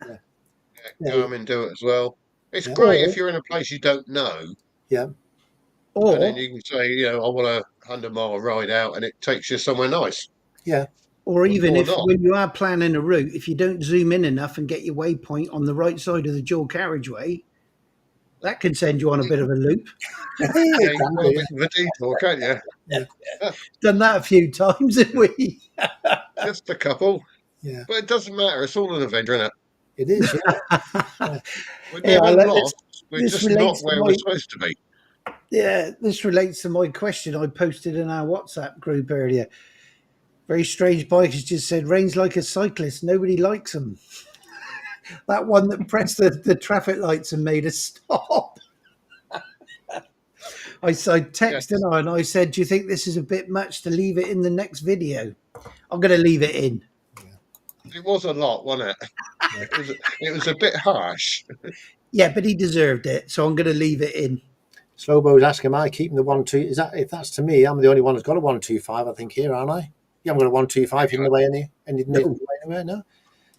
Yeah, Garmin do it as well. It's yeah, great if Or, you're in a place you don't know, yeah, and then or, you can say, I want a 100-mile ride out, and it takes you somewhere nice, yeah. or even or if not. when you are planning a route, if you don't zoom in enough and get your waypoint on the right side of the dual carriageway, that can send you on a bit of a loop. Yeah, It you can can go a do, bit of a detour, can't you? yeah, Done that a few times, have we? Just a couple, yeah. but it doesn't matter. It's all an adventure, isn't it? It is, yeah, yeah. We're Yeah, never lost. We're this just not relates to where we're my supposed to be. this relates to my question I posted in our WhatsApp group earlier. Very strange bikers just said rain's like a cyclist. Nobody likes them. That one that pressed the traffic lights and made us stop. I Yeah, texted her and I said, "Do you think this is a bit much to leave it in the next video?" I'm going to leave it in. it was a lot, wasn't it? Yeah. It was a bit harsh. Yeah, but he deserved it, so I'm going to leave it in. Slowbo's asking, am I keeping the 1-2? Is that, if that's to me, I'm the only one who's got a 125, I think, here, aren't I? You haven't got a 125 hidden away No. anywhere, no?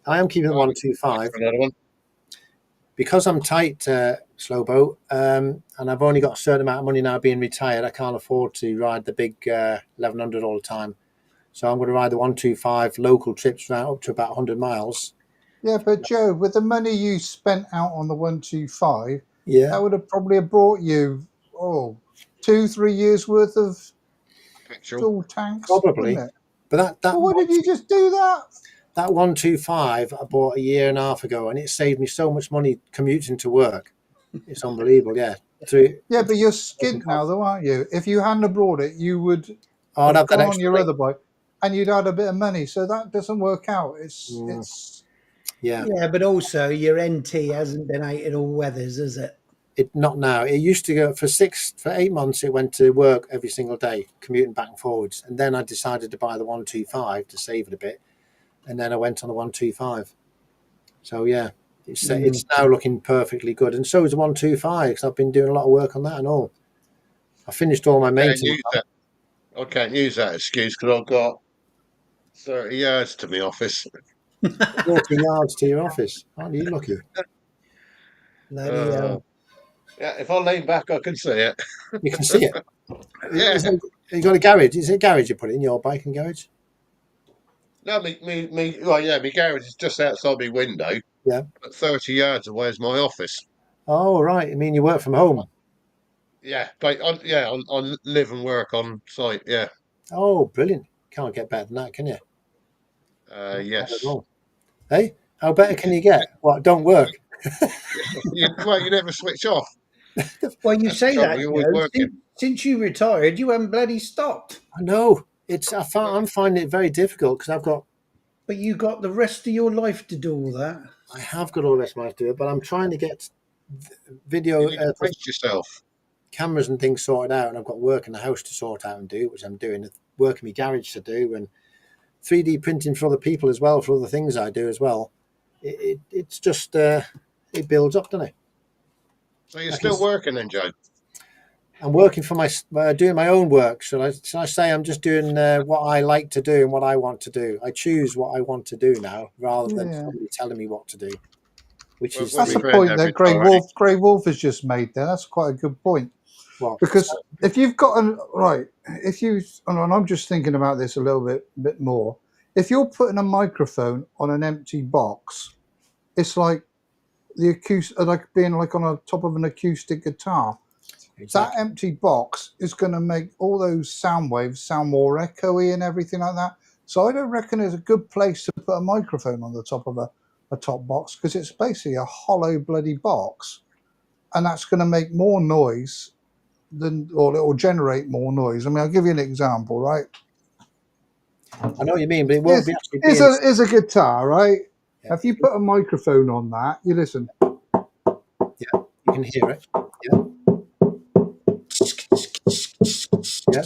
I am keeping the I'll 125 for another one. because I'm tight, Slowbo, and I've only got a certain amount of money now being retired. I can't afford to ride the big 1100 all the time. So I'm going to ride the 125 local trips around up to about 100 miles. Yeah, but Joe, with the money you spent out on the 125, Yeah, that would have probably brought you 2-3 years worth of Petrol. fuel tanks, wouldn't probably. it? But Well, why did you just do that? that 125 I bought a year and a half ago, and it saved me so much money commuting to work. It's unbelievable, yeah. Yeah, but you're skint now, though, aren't you? If you hadn't have brought it, you would I'd have have that gone on extra your link. other bike, and you'd had a bit of money. So that doesn't work out. Mm, It's yeah, Yeah, but also your NT hasn't been out in all weathers, has it? it not now. It used to go for 8 months. It went to work every single day, commuting back and forwards. And then I decided to buy the 125 to save it a bit, and then I went on the 125. So yeah, it's now looking perfectly good, and so is the 125 because I've been doing a lot of work on that and all. I finished all my Can't maintenance. use that. I can't use that excuse because I've got 30 yards to my office. 40 yards to your office. Aren't you lucky? Bloody Uh, hell. yeah, if I lean back, I can see it. You can see it. Yeah. You got a garage? Is it a garage you put in your bike and garage? No, well, yeah, my garage is just outside my window, Yeah. but 30 yards away is my office. Oh right. I mean, you work from home. Yeah, but I live and work on site. Yeah. Oh, brilliant! Can't get better than that, can you? Not bad at Yes. all. Hey, how better can you get? What? Don't work. You never switch off. Well, you That's the say trouble. that, You're always Joe. working. Since you retired, you haven't bloody stopped. I know. I'm finding it very difficult because But you got the rest of your life to do all that. I have got all the rest of my life to do it, but I'm trying to get video You need to pace yourself. cameras and things sorted out, and I've got work in the house to sort out and do, which I'm doing. Work in my garage to do, and 3D printing for other people as well, for other things I do as well. It's just it builds up, doesn't it? So you're I can, still working then, Joe? I'm working for doing my own work. Shall I say I'm just doing what I like to do and what I want to do? I choose what I want to do now rather than yeah. somebody telling me what to do. Which Well, is when That's my the point granddad that Grey retired, Wolf Grey Wolf has just made there. That's quite a good point. what? Because if you've got if you and I'm just thinking about this a little bit more. If you're putting a microphone on an empty box, it's like the acoustic, like being like on a top of an acoustic guitar. That Exactly. empty box is going to make all those sound waves sound more echoey and everything like that. So I don't reckon it's a good place to put a microphone on the top of a top box because it's basically a hollow bloody box, and that's going to make more noise or it will generate more noise. I mean, I'll give you an example, right? I know what you mean, but it won't be actually being. Here's a guitar, right? Yeah. If you put a microphone on that, you listen. Yeah, you can hear it. Yeah. Yeah.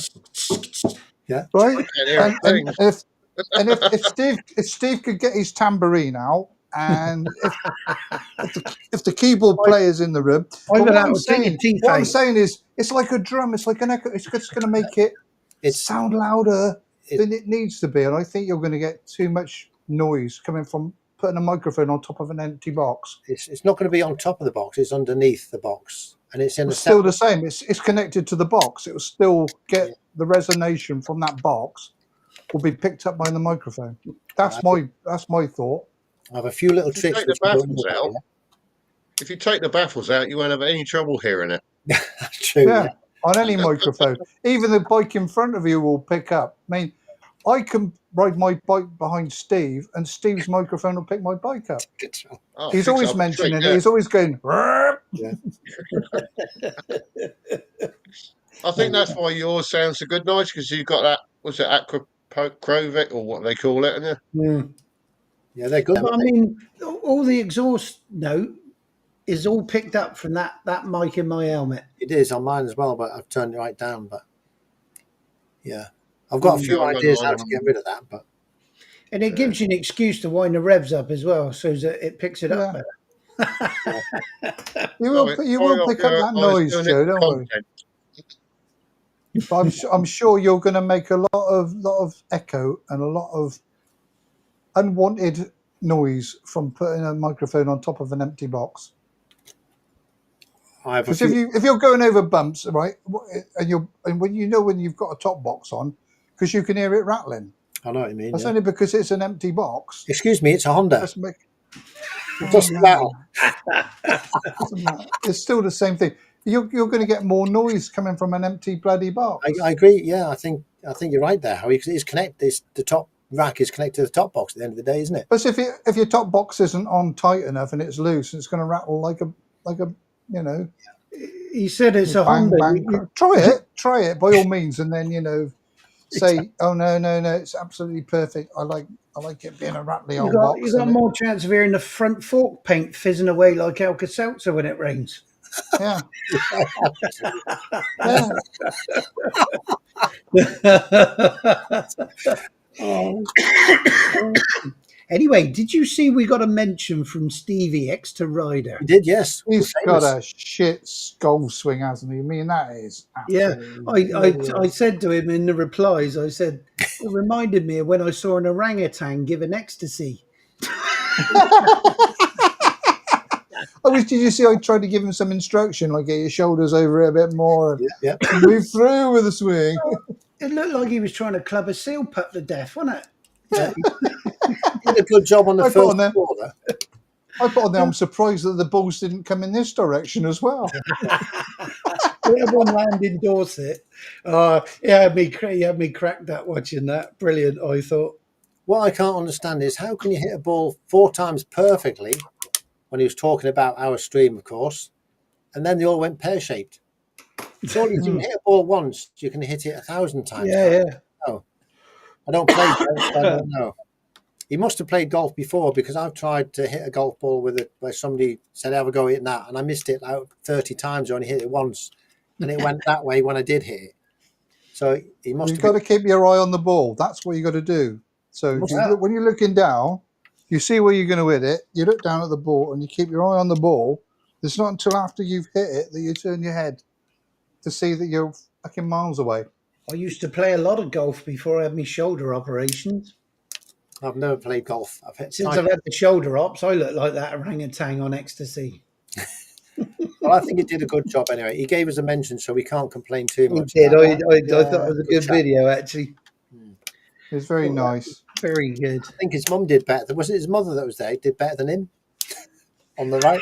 Yeah. Right? I can't hear a thing. If Steve could get his tambourine out, and if the keyboard player's in the room, but Either that or take your teeth what I'm out. saying is, it's like a drum. It's like an echo. It's just going to make it sound louder than it needs to be, and I think you're going to get too much noise coming from putting a microphone on top of an empty box. It's not going to be on top of the box. It's underneath the box, and it's in It's still the same. It's connected to the box. It will still get the resonation from that box. Will be picked up by the microphone. That's my thought. I have a few little tricks. Take the baffles out. If you take the baffles out, you won't have any trouble hearing it. That's true. Yeah, on any microphone. Even the bike in front of you will pick up. I mean, I can ride my bike behind Steve, and Steve's microphone will pick my bike up. Oh, He's always mentioning it. He's always going. Yeah. I think that's why yours sounds so good, nice, because you've got that. What's it, Acrovic or what they call it? Isn't it? Yeah, they're good. But I mean, all the exhaust note is all picked up from that mic in my helmet. It is on mine as well, but I've turned it right down. But yeah, I've got a few ideas how to get rid of that. But and it gives you an excuse to wind the revs up as well, so that it picks it up better. You will pick up that noise, Joe. Don't worry. But I'm sure you're going to make a lot of echo and a lot of unwanted noise from putting a microphone on top of an empty box. Because if you're going over bumps, right, and when you've got a top box on, because you can hear it rattling. I know what you mean. That's only because it's an empty box. Excuse me, it's a Honda. It doesn't matter. It's still the same thing. You're going to get more noise coming from an empty bloody box. I agree. Yeah, I think you're right there. How it's connected. The top rack is connected to the top box at the end of the day, isn't it? But if your top box isn't on tight enough and it's loose, it's going to rattle like a He said it's a bang, Honda. Bang. Try it by all means, and then say, oh no, it's absolutely perfect. I like it being a rattly old box. You got more chance of hearing the front fork paint fizzing away like Alka-Seltzer when it rains. Yeah. Anyway, did you see we got a mention from Stevie X to Ryder? We did, yes. He's got a shit golf swing, hasn't he? I mean, that is I said to him in the replies, I said, it reminded me of when I saw an orangutan give an ecstasy. Did you see I tried to give him some instruction, like get your shoulders over it a bit more and move through with the swing? It looked like he was trying to club a seal pup to death, wasn't it? Yeah. He did a good job on the first quarter. I put on there, I'm surprised that the balls didn't come in this direction as well. One land in Dorset. He had me cracked up watching that. Brilliant, I thought. What I can't understand is how can you hit a ball 4 times perfectly when he was talking about our stream, of course, and then they all went pear-shaped. Surely if you can hit a ball once, you can hit it 1,000 times. Yeah. No. I don't play golf, so I don't know. He must have played golf before, because I've tried to hit a golf ball where somebody said, have a go hitting that, and I missed it like 30 times. I only hit it once, and it went that way when I did hit it. So he must. You've got to keep your eye on the ball. That's what you got to do. So when you're looking down, you see where you're going to hit it. You look down at the ball and you keep your eye on the ball. It's not until after you've hit it that you turn your head to see that you're fucking miles away. I used to play a lot of golf before I had my shoulder operations. I've never played golf. Since I've had the shoulder ops, I look like that orangutan on ecstasy. Well, I think he did a good job anyway. He gave us a mention, so we can't complain too much. He did. I thought it was a good video, actually. It was very nice. Very good. I think his mum did better. Was it his mother that was there? Did better than him? On the right?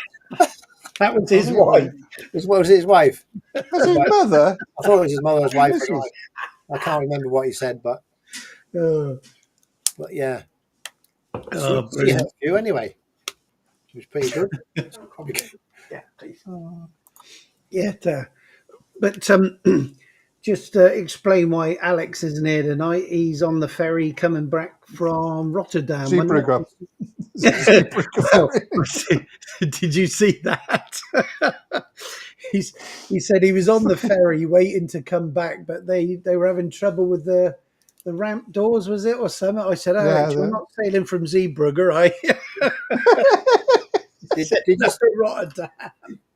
That was his wife. Was it his wife? Was his mother? I thought it was his mother's wife. I can't remember what he said, but yeah. She had a few anyway. It was pretty good. Yeah. But just explain why Alex isn't here tonight. He's on the ferry coming back from Rotterdam. wasn't Zeebrugge. it? Zeebrugge Well, ferry. did you see that? He said he was on the ferry waiting to come back, but they were having trouble with the ramp doors, was it, or something? I said, Alex, you're Yeah. not sailing from Zeebrugge, are I? Rotterdam.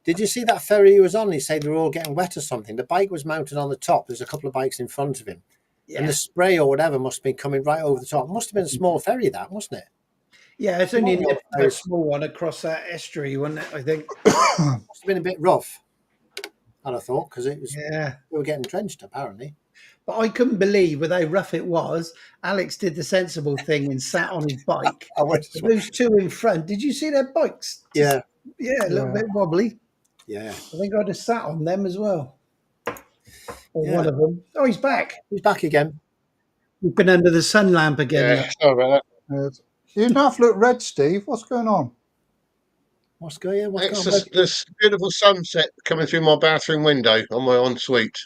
Did you see that ferry he was on? He said they were all getting wet or something. The bike was mounted on the top. There's a couple of bikes in front of him. Yeah. And the spray or whatever must have been coming right over the top. It must have been a small ferry, that, mustn't it? Yeah, it's only a small one across that estuary, wasn't it? I think. Must have been a bit rough, I'd have thought, because it was. Yeah. We were getting drenched, apparently. But I couldn't believe with how rough it was. Alex did the sensible thing and sat on his bike. Those two in front, did you see their bikes? Yeah. Yeah, a little bit wobbly. Yeah. I think I'd have sat on them as well. Or Yeah. one of them. Oh, he's back. He's back again. We've been under the sun lamp again. Yeah, sorry about that. You half look red, Steve. What's going on? What's going on? It's this beautiful sunset coming through my bathroom window on my ensuite.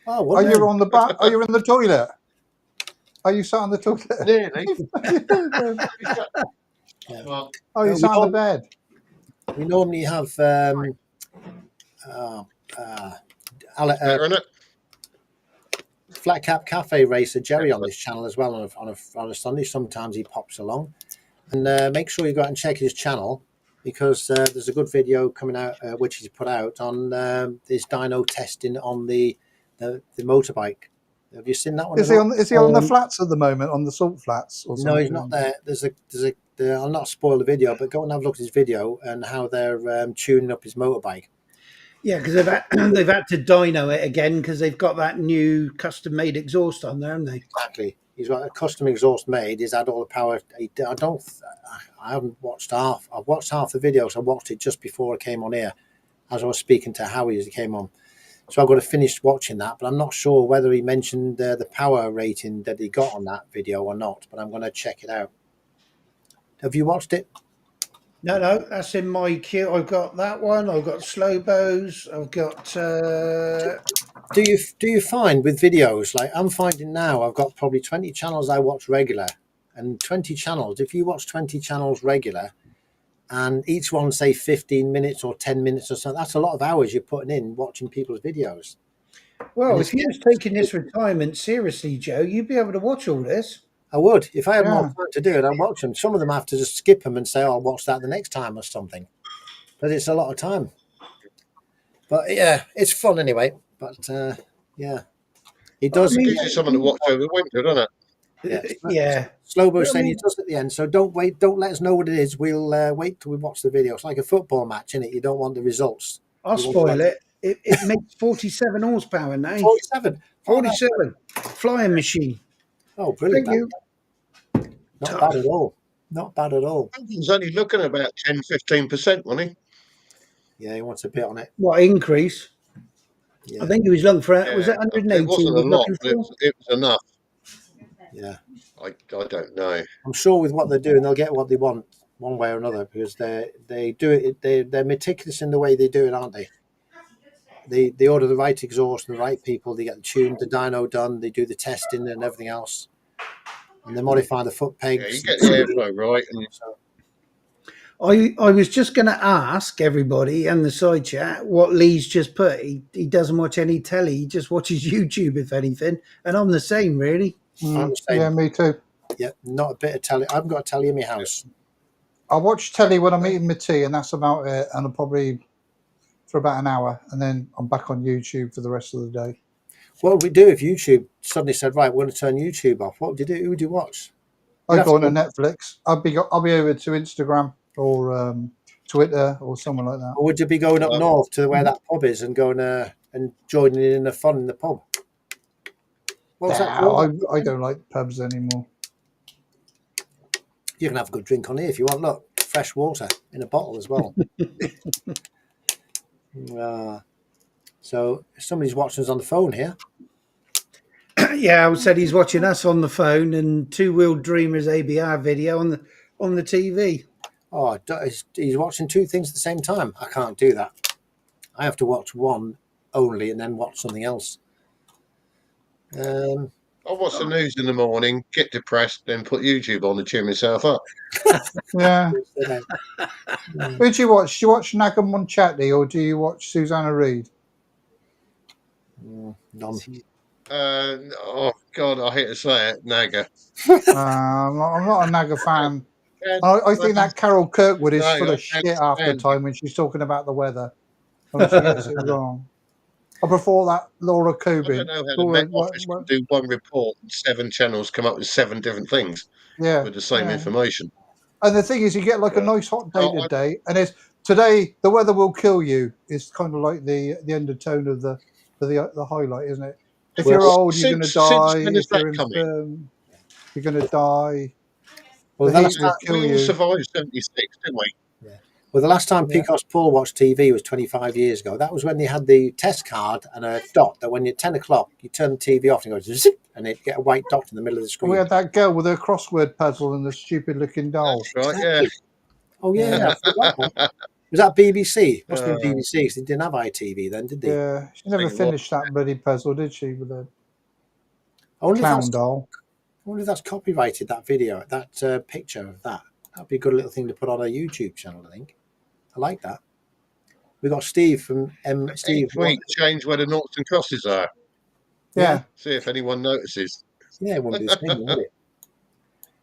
Oh, Are you on the back? Are you in the toilet? Are you sat on the toilet? Nearly. Yeah. Oh, you sat on the bed. We normally have Better, innit? Flat Cap Cafe racer Jerry on this channel as well on a Sunday. Sometimes he pops along, and make sure you go out and check his channel, because there's a good video coming out which he's put out on his dyno testing on the motorbike. Have you seen that one? Is he on the flats at the moment, on the salt flats? Or something? No, he's not there. There's a I'll not spoil the video, but go and have a look at his video and how they're tuning up his motorbike. Yeah, because they've had to dyno it again because they've got that new custom-made exhaust on there, haven't they? Exactly. He's got a custom exhaust made. He's had all the power. I haven't watched half. I've watched half the video, so I watched it just before I came on here, as I was speaking to Howie as he came on. So I've got to finish watching that, but I'm not sure whether he mentioned the power rating that he got on that video or not. But I'm going to check it out. Have you watched it? No, that's in my queue. I've got that one. I've got Slowbows. I've got. Do you find with videos, like I'm finding now, I've got probably 20 channels I watch regular, and 20 channels. If you watch 20 channels regular, and each one say 15 minutes or 10 minutes or something, that's a lot of hours you're putting in watching people's videos. Well, if you was taking this retirement seriously, Joe, you'd be able to watch all this. I would. If I had more time to do it, I'd watch them. Some of them I have to just skip them and say, I'll watch that the next time or something. But it's a lot of time. But yeah, it's fun anyway. But yeah, it does. It gives you something to watch over the winter, doesn't it? Yeah. Slowbo saying he does at the end. So don't wait. Don't let us know what it is. We'll wait till we watch the video. It's like a football match, isn't it? You don't want the results. I'll spoil it. It makes 47 horsepower now. 47. 47. Flying machine. Oh, brilliant. Thank you. Not bad at all. Not bad at all. He's only looking at about 10-15%, wasn't he? Yeah, he wants a bit on it. What increase? Yeah. I think he was looking for it. Was it It 180? wasn't a lot, but it was enough. Yeah. I don't know. I'm sure with what they're doing, they'll get what they want one way or another, because they do it. They're meticulous in the way they do it, aren't they? They order the right exhaust and the right people. They get the tune, the dyno done. They do the testing and everything else, and they modify the foot pegs. Yeah, you get the airflow right. And I was just going to ask everybody and the side chat what Lee's just put. He doesn't watch any telly. He just watches YouTube, if anything. And I'm the same, really. I'm the same. Yeah, me too. Yeah, not a bit of telly. I haven't got a telly in my house. I watch telly when I'm eating my tea, and that's about it. And I'm probably for about an hour, and then I'm back on YouTube for the rest of the day. What would we do if YouTube suddenly said, right, we're going to turn YouTube off? What would you do? Who would you watch? I go on to Netflix. I'll be over to Instagram or Twitter or somewhere like that. Or would you be going up north to where that pub is and going and joining in the fun in the pub? What's that called? I don't like pubs anymore. You can have a good drink on here if you want. Look, fresh water in a bottle as well. So somebody's watching us on the phone here. Yeah, I said he's watching us on the phone and Two Wheel Dreamers ABR video on the TV. Oh, he's watching two things at the same time. I can't do that. I have to watch one only and then watch something else. I watch the news in the morning, get depressed, then put YouTube on to cheer myself up. Yeah. Who do you watch? Do you watch Naga Monchatti or do you watch Susanna Reid? None. Oh God, I hate to say it, Naga. I'm not a Naga fan. And, I think that Carol Kirkwood is no, full I of shit can't half the stand time when she's talking about the weather. When she gets it wrong. I prefer that Laura I don't Cobin. know how the Laura, Met Office can do one report and 7 channels come up with 7 different things yeah, with the same yeah. information. And the thing is, you get like a Yeah. nice hot day Oh, today, and it's today the weather will kill you. Is kind of like the undertone of the highlight, isn't it? If Well, you're old, you're going to since die. when has If that you're come in? infirm, you're going to die. well, The the heat last time, will kill We all you. survived 76, didn't we? the last time Yeah. Picos Paul watched TV was 25 years ago. That was when they had the test card and a dot that when you're 10 o'clock, you turn the TV off and it goes zip, and it get a white dot in the middle of the screen. We had that girl with her crossword puzzle and the stupid looking doll. That's right, yeah. Oh yeah, Yeah. I forgot that. Was that BBC? Must have been Uh, BBC because they didn't have ITV then, did they? Yeah, she never think it was. finished that bloody puzzle, did she? With the I wonder, clown doll. if that's copyrighted, that video, that picture of that. That'd be a good little thing to put on a YouTube channel, I think. I like that. We got Steve from Steve. Each week, change where the noughts and crosses are. Yeah. See if anyone notices. Yeah, it wouldn't be the same, would it?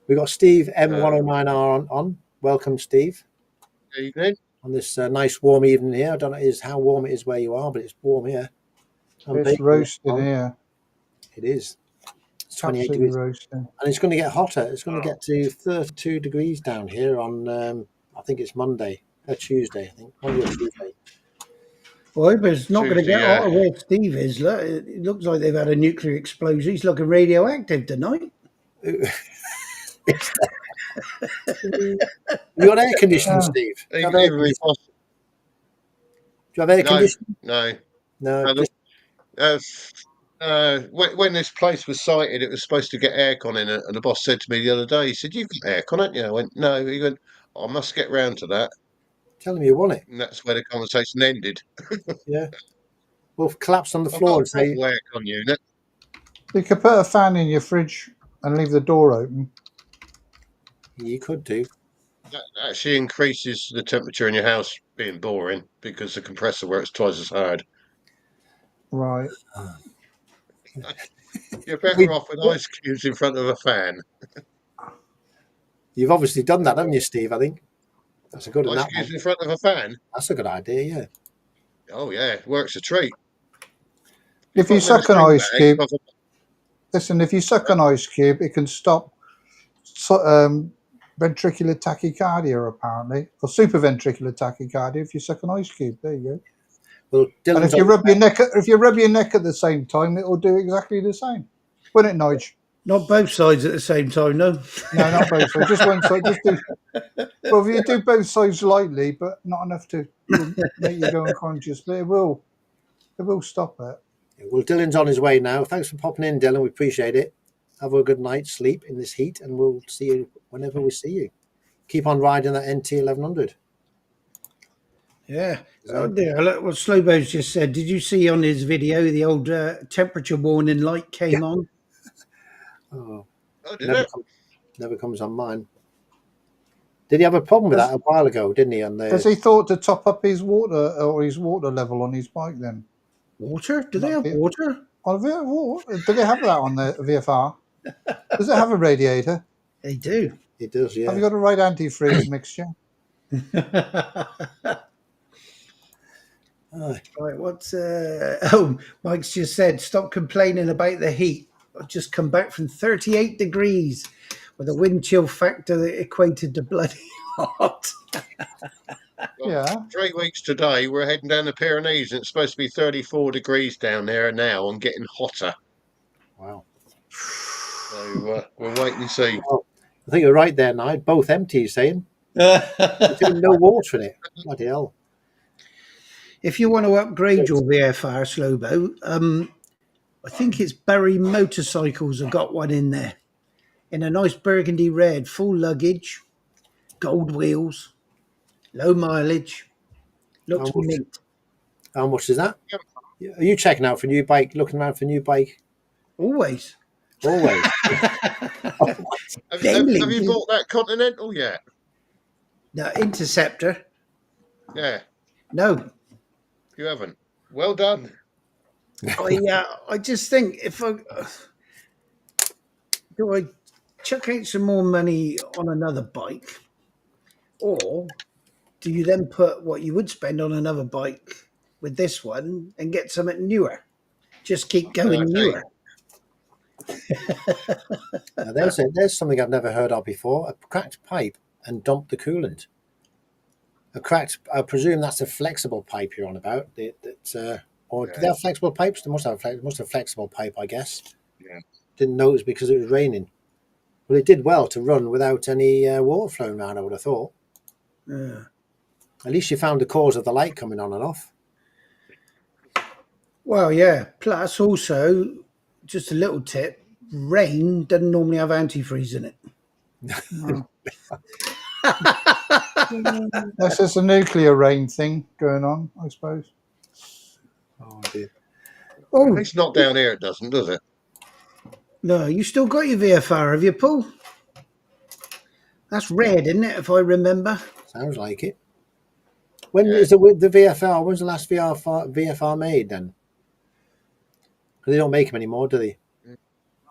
We got Steve M109R on. Welcome, Steve. Evening. On this nice warm evening here. I don't know how warm it is where you are, but it's warm here. It's roasting here. It is. It's 28 Absolutely degrees. roasting. And it's going to get hotter. It's going to get to 32 degrees down here on, I think it's Tuesday, I think. Monday or Tuesday. Boy, but it's not going to Tuesday, get yeah. hotter where Steve is. Look, it looks like they've had a nuclear explosion. He's looking radioactive tonight. You got air conditioning, Steve? Do you have air Even if conditioning? Do you have air No, conditioning? no. No. When this place was sited, it was supposed to get aircon in it, and the boss said to me the other day, he said, "You've got aircon, haven't you?" I went, "No." He went, "I must get round to that," Tell him you want it. and that's where the conversation ended. Yeah. We'll collapse on the I've floor got a and say, portable aircon unit. You could put a fan in your fridge and leave the door open. you could do. That actually increases the temperature in your house being boring because the compressor works twice as hard. Right. You're better off with ice cubes in front of a fan. You've obviously done that, haven't you, Steve? I think that's a good one. Ice cubes in front of a fan? That's a good idea, yeah. Oh, yeah, works a treat. If you put them in a suck an sling ice bag, cube, above a- listen, if you suck an ice cube, it can stop ventricular tachycardia, apparently, or supraventricular tachycardia if you suck an ice cube. There you go. Well, And Dylan's if you rub your neck at the same time, it will do exactly the same. Wouldn't it, Nige? Not both sides at the same time, no. No, not both sides. Just one side. Just do. Well, if you do both sides lightly, but not enough to make you go unconscious, but it will stop it. Well, Dylan's on his way now. Thanks for popping in, Dylan. We appreciate it. Have a good night's sleep in this heat, and we'll see you whenever we see you. Keep on riding that NT 1100. Yeah. Oh dear. Look what Slowbo's just said. Did you see on his video the old temperature warning light came on? Oh, Oh, did it? never comes on mine. Did he have a problem with that a while ago, didn't he? Has he thought to top up his water level on his bike then? Water? Do they have water? Do they have that on the VFR? Does it have a radiator? They do. It does, yeah. Have you got a right antifreeze mixture? Right, what's oh, Mike's just said, stop complaining about the heat. I've just come back from 38 degrees with a wind chill factor that equated to bloody hot. Yeah. 3 weeks today, we're heading down the Pyrenees, and it's supposed to be 34 degrees down there now and getting hotter. Wow. So we'll wait and see. Well, I think you're right there, Nigel. Both empty, you're saying. There's even no water in it. Bloody hell. If you want to upgrade your VFR, Slowbo, I think it's Barry Motorcycles have got one in there. In a nice burgundy red, full luggage, gold wheels, low mileage, looks mint. How much is that? Are you checking out for a new bike, looking around for a new bike? Always. Always. Have Daily. you bought that Continental yet? No, Interceptor. Yeah, No. you haven't. Well done. I just think if I do I chuck out some more money on another bike, or do you then put what you would spend on another bike with this one and get something newer? Just keep going Okay. newer. Now, there's something I've never heard of before. A cracked pipe and dump the coolant. I presume that's a flexible pipe you're on about. Or do they have flexible pipes? They must have flexible pipe, I guess. Yeah. Didn't notice because it was raining. Well, it did well to run without any water flowing around, I would have thought. Yeah. At least you found the cause of the light coming on and off. Well, yeah. Plus, also, just a little tip: rain doesn't normally have antifreeze in it. No. That's just a nuclear rain thing going on, I suppose. Oh dear. Oh It's not down here, it doesn't, does it? no, you still got your VFR, have you, Paul? That's red, isn't it? If I remember. Sounds like it. When is the VFR? When's the last VFR made then? Because they don't make them anymore, do they?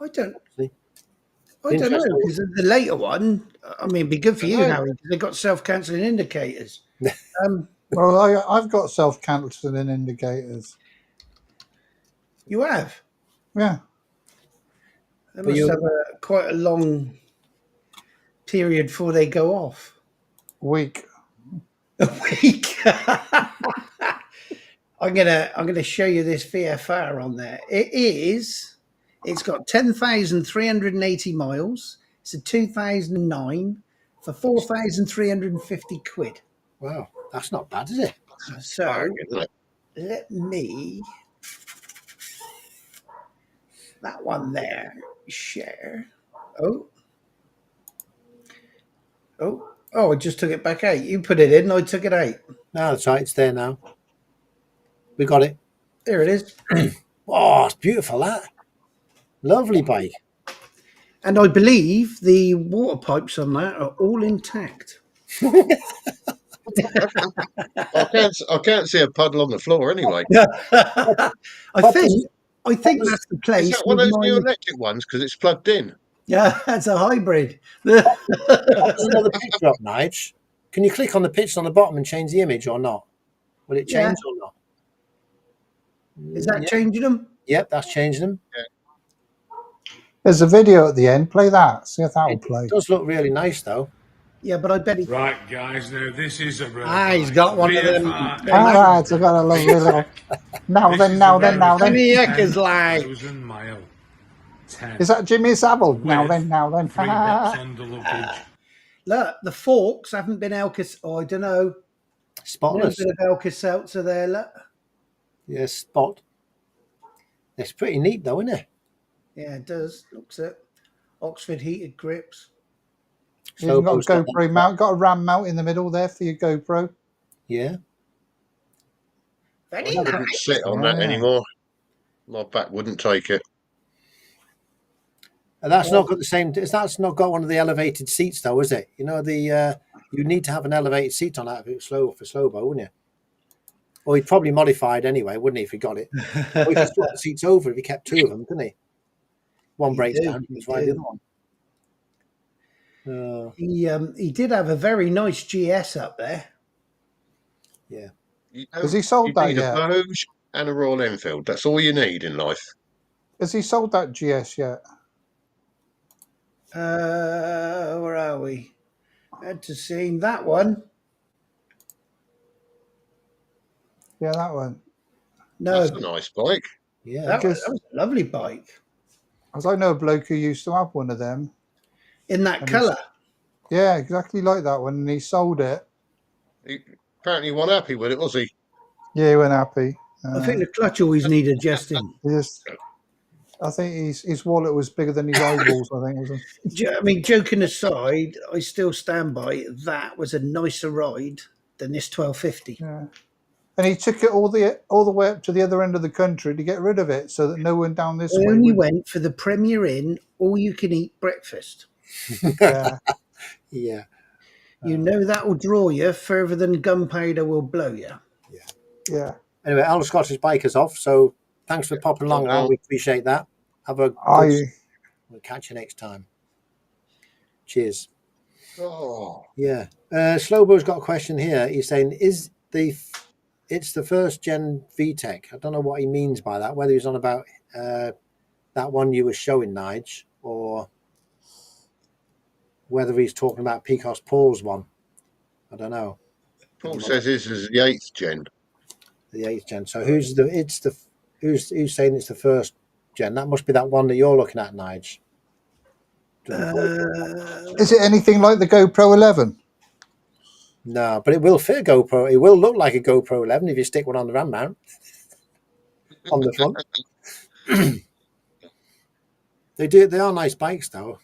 I don't. See? I don't know Interesting. because the later one. I mean, it'd be good for you, Dunno. Harry, because they've got self-cancelling indicators. Well, I've got self-cancelling indicators. You have. Yeah. They But must you- have quite a long period before they go off. Week. A week. I'm gonna show you this VFR on there. It's got 10,380 miles. It's a 2009 for 4,350 quid. Wow, that's not bad, is it? So Bargain, isn't it? let me that one there share. Oh, I just took it back out. You put it in, I took it out. No, that's right. It's there now. We got it. There it is. Oh, it's beautiful, that. Lovely bike. And I believe the water pipes on that are all intact. I can't see a puddle on the floor anyway. I think that's the place. Is that one of with those new my- electric ones because it's plugged in? Yeah, that's a hybrid. There's another picture up, Nige. Can you click on the picture on the bottom and change the image or not? Will it change or not? Is that changing them? Yep, that's changing them. There's a video at the end. Play that. See if that will play. It does look really nice, though. Yeah, but I bet he. Right, guys, now this is a real He's got one of them. VFR All right, I've got a lovely little. Now This then, is now the then, now then. Any heckers like. 10,000 mile. 10. Is that Jimmy Savile? Now With then, now then. 3 box under luggage. Look, the forks haven't been Alka. Oh, I don't know. A little Spotless. bit of Alka-Seltzer there. Look. Yeah, spot. It's pretty neat, though, isn't it? Yeah, it does. Looks it. Oxford heated grips. You've got a Slow-po's got GoPro that. mount. Got a RAM mount in the middle there for your GoPro. Yeah. Very I nice. wouldn't sit on that Yeah. anymore. My back wouldn't take it. And that's not got the same. That's not got one of the elevated seats, though, is it? You know, you need to have an elevated seat on that if it's slow bow, wouldn't you? Or he'd probably modified anyway, wouldn't he, if he got it? Or he could swap the seats over if he kept two of them, couldn't he? One He breaks did, down, he he can ride the did. other one. He did have a very nice GS up there. Yeah. Has he sold you that need yet? a Vogue and a Royal Enfield. That's all you need in life. Has he sold that GS yet? Where are we? Had to see that one. Yeah, that one. No, That's a nice bike. Yeah. that was because- a lovely bike As I know a bloke who used to have one of them. in that And he's- colour. Yeah, exactly like that one, and he sold it. Apparently, he wasn't happy with it, was he? Yeah, he went happy. I think the clutch always needed adjusting. I think his wallet was bigger than his eyeballs. I think it was. I mean, joking aside, I still stand by that was a nicer ride than this 1250. Yeah. and he took it all the way up to the other end of the country to get rid of it, so that no one down this I way only would. went for the Premier Inn all-you-can-eat breakfast. Yeah, Yeah. You know that will draw you further than gunpowder will blow you. yeah. Anyway, Al Scottish Bikers off. So thanks for popping along, Al. Well, We appreciate that. Have a good. I We'll catch you next time. Cheers. oh, Yeah. Slowbo's got a question here. He's saying, it's the first gen VTEC. I don't know what he means by that, whether he's on about that one you were showing, Nige, or whether he's talking about Picos Paul's one. I don't know. Paul says this is the 8th gen. The 8th gen. So who's saying it's the first gen? That must be that one that you're looking at, Nige. is it anything like the GoPro 11? No, but it will fit a GoPro. It will look like a GoPro 11 if you stick one on the RAM mount on the front. They are nice bikes though.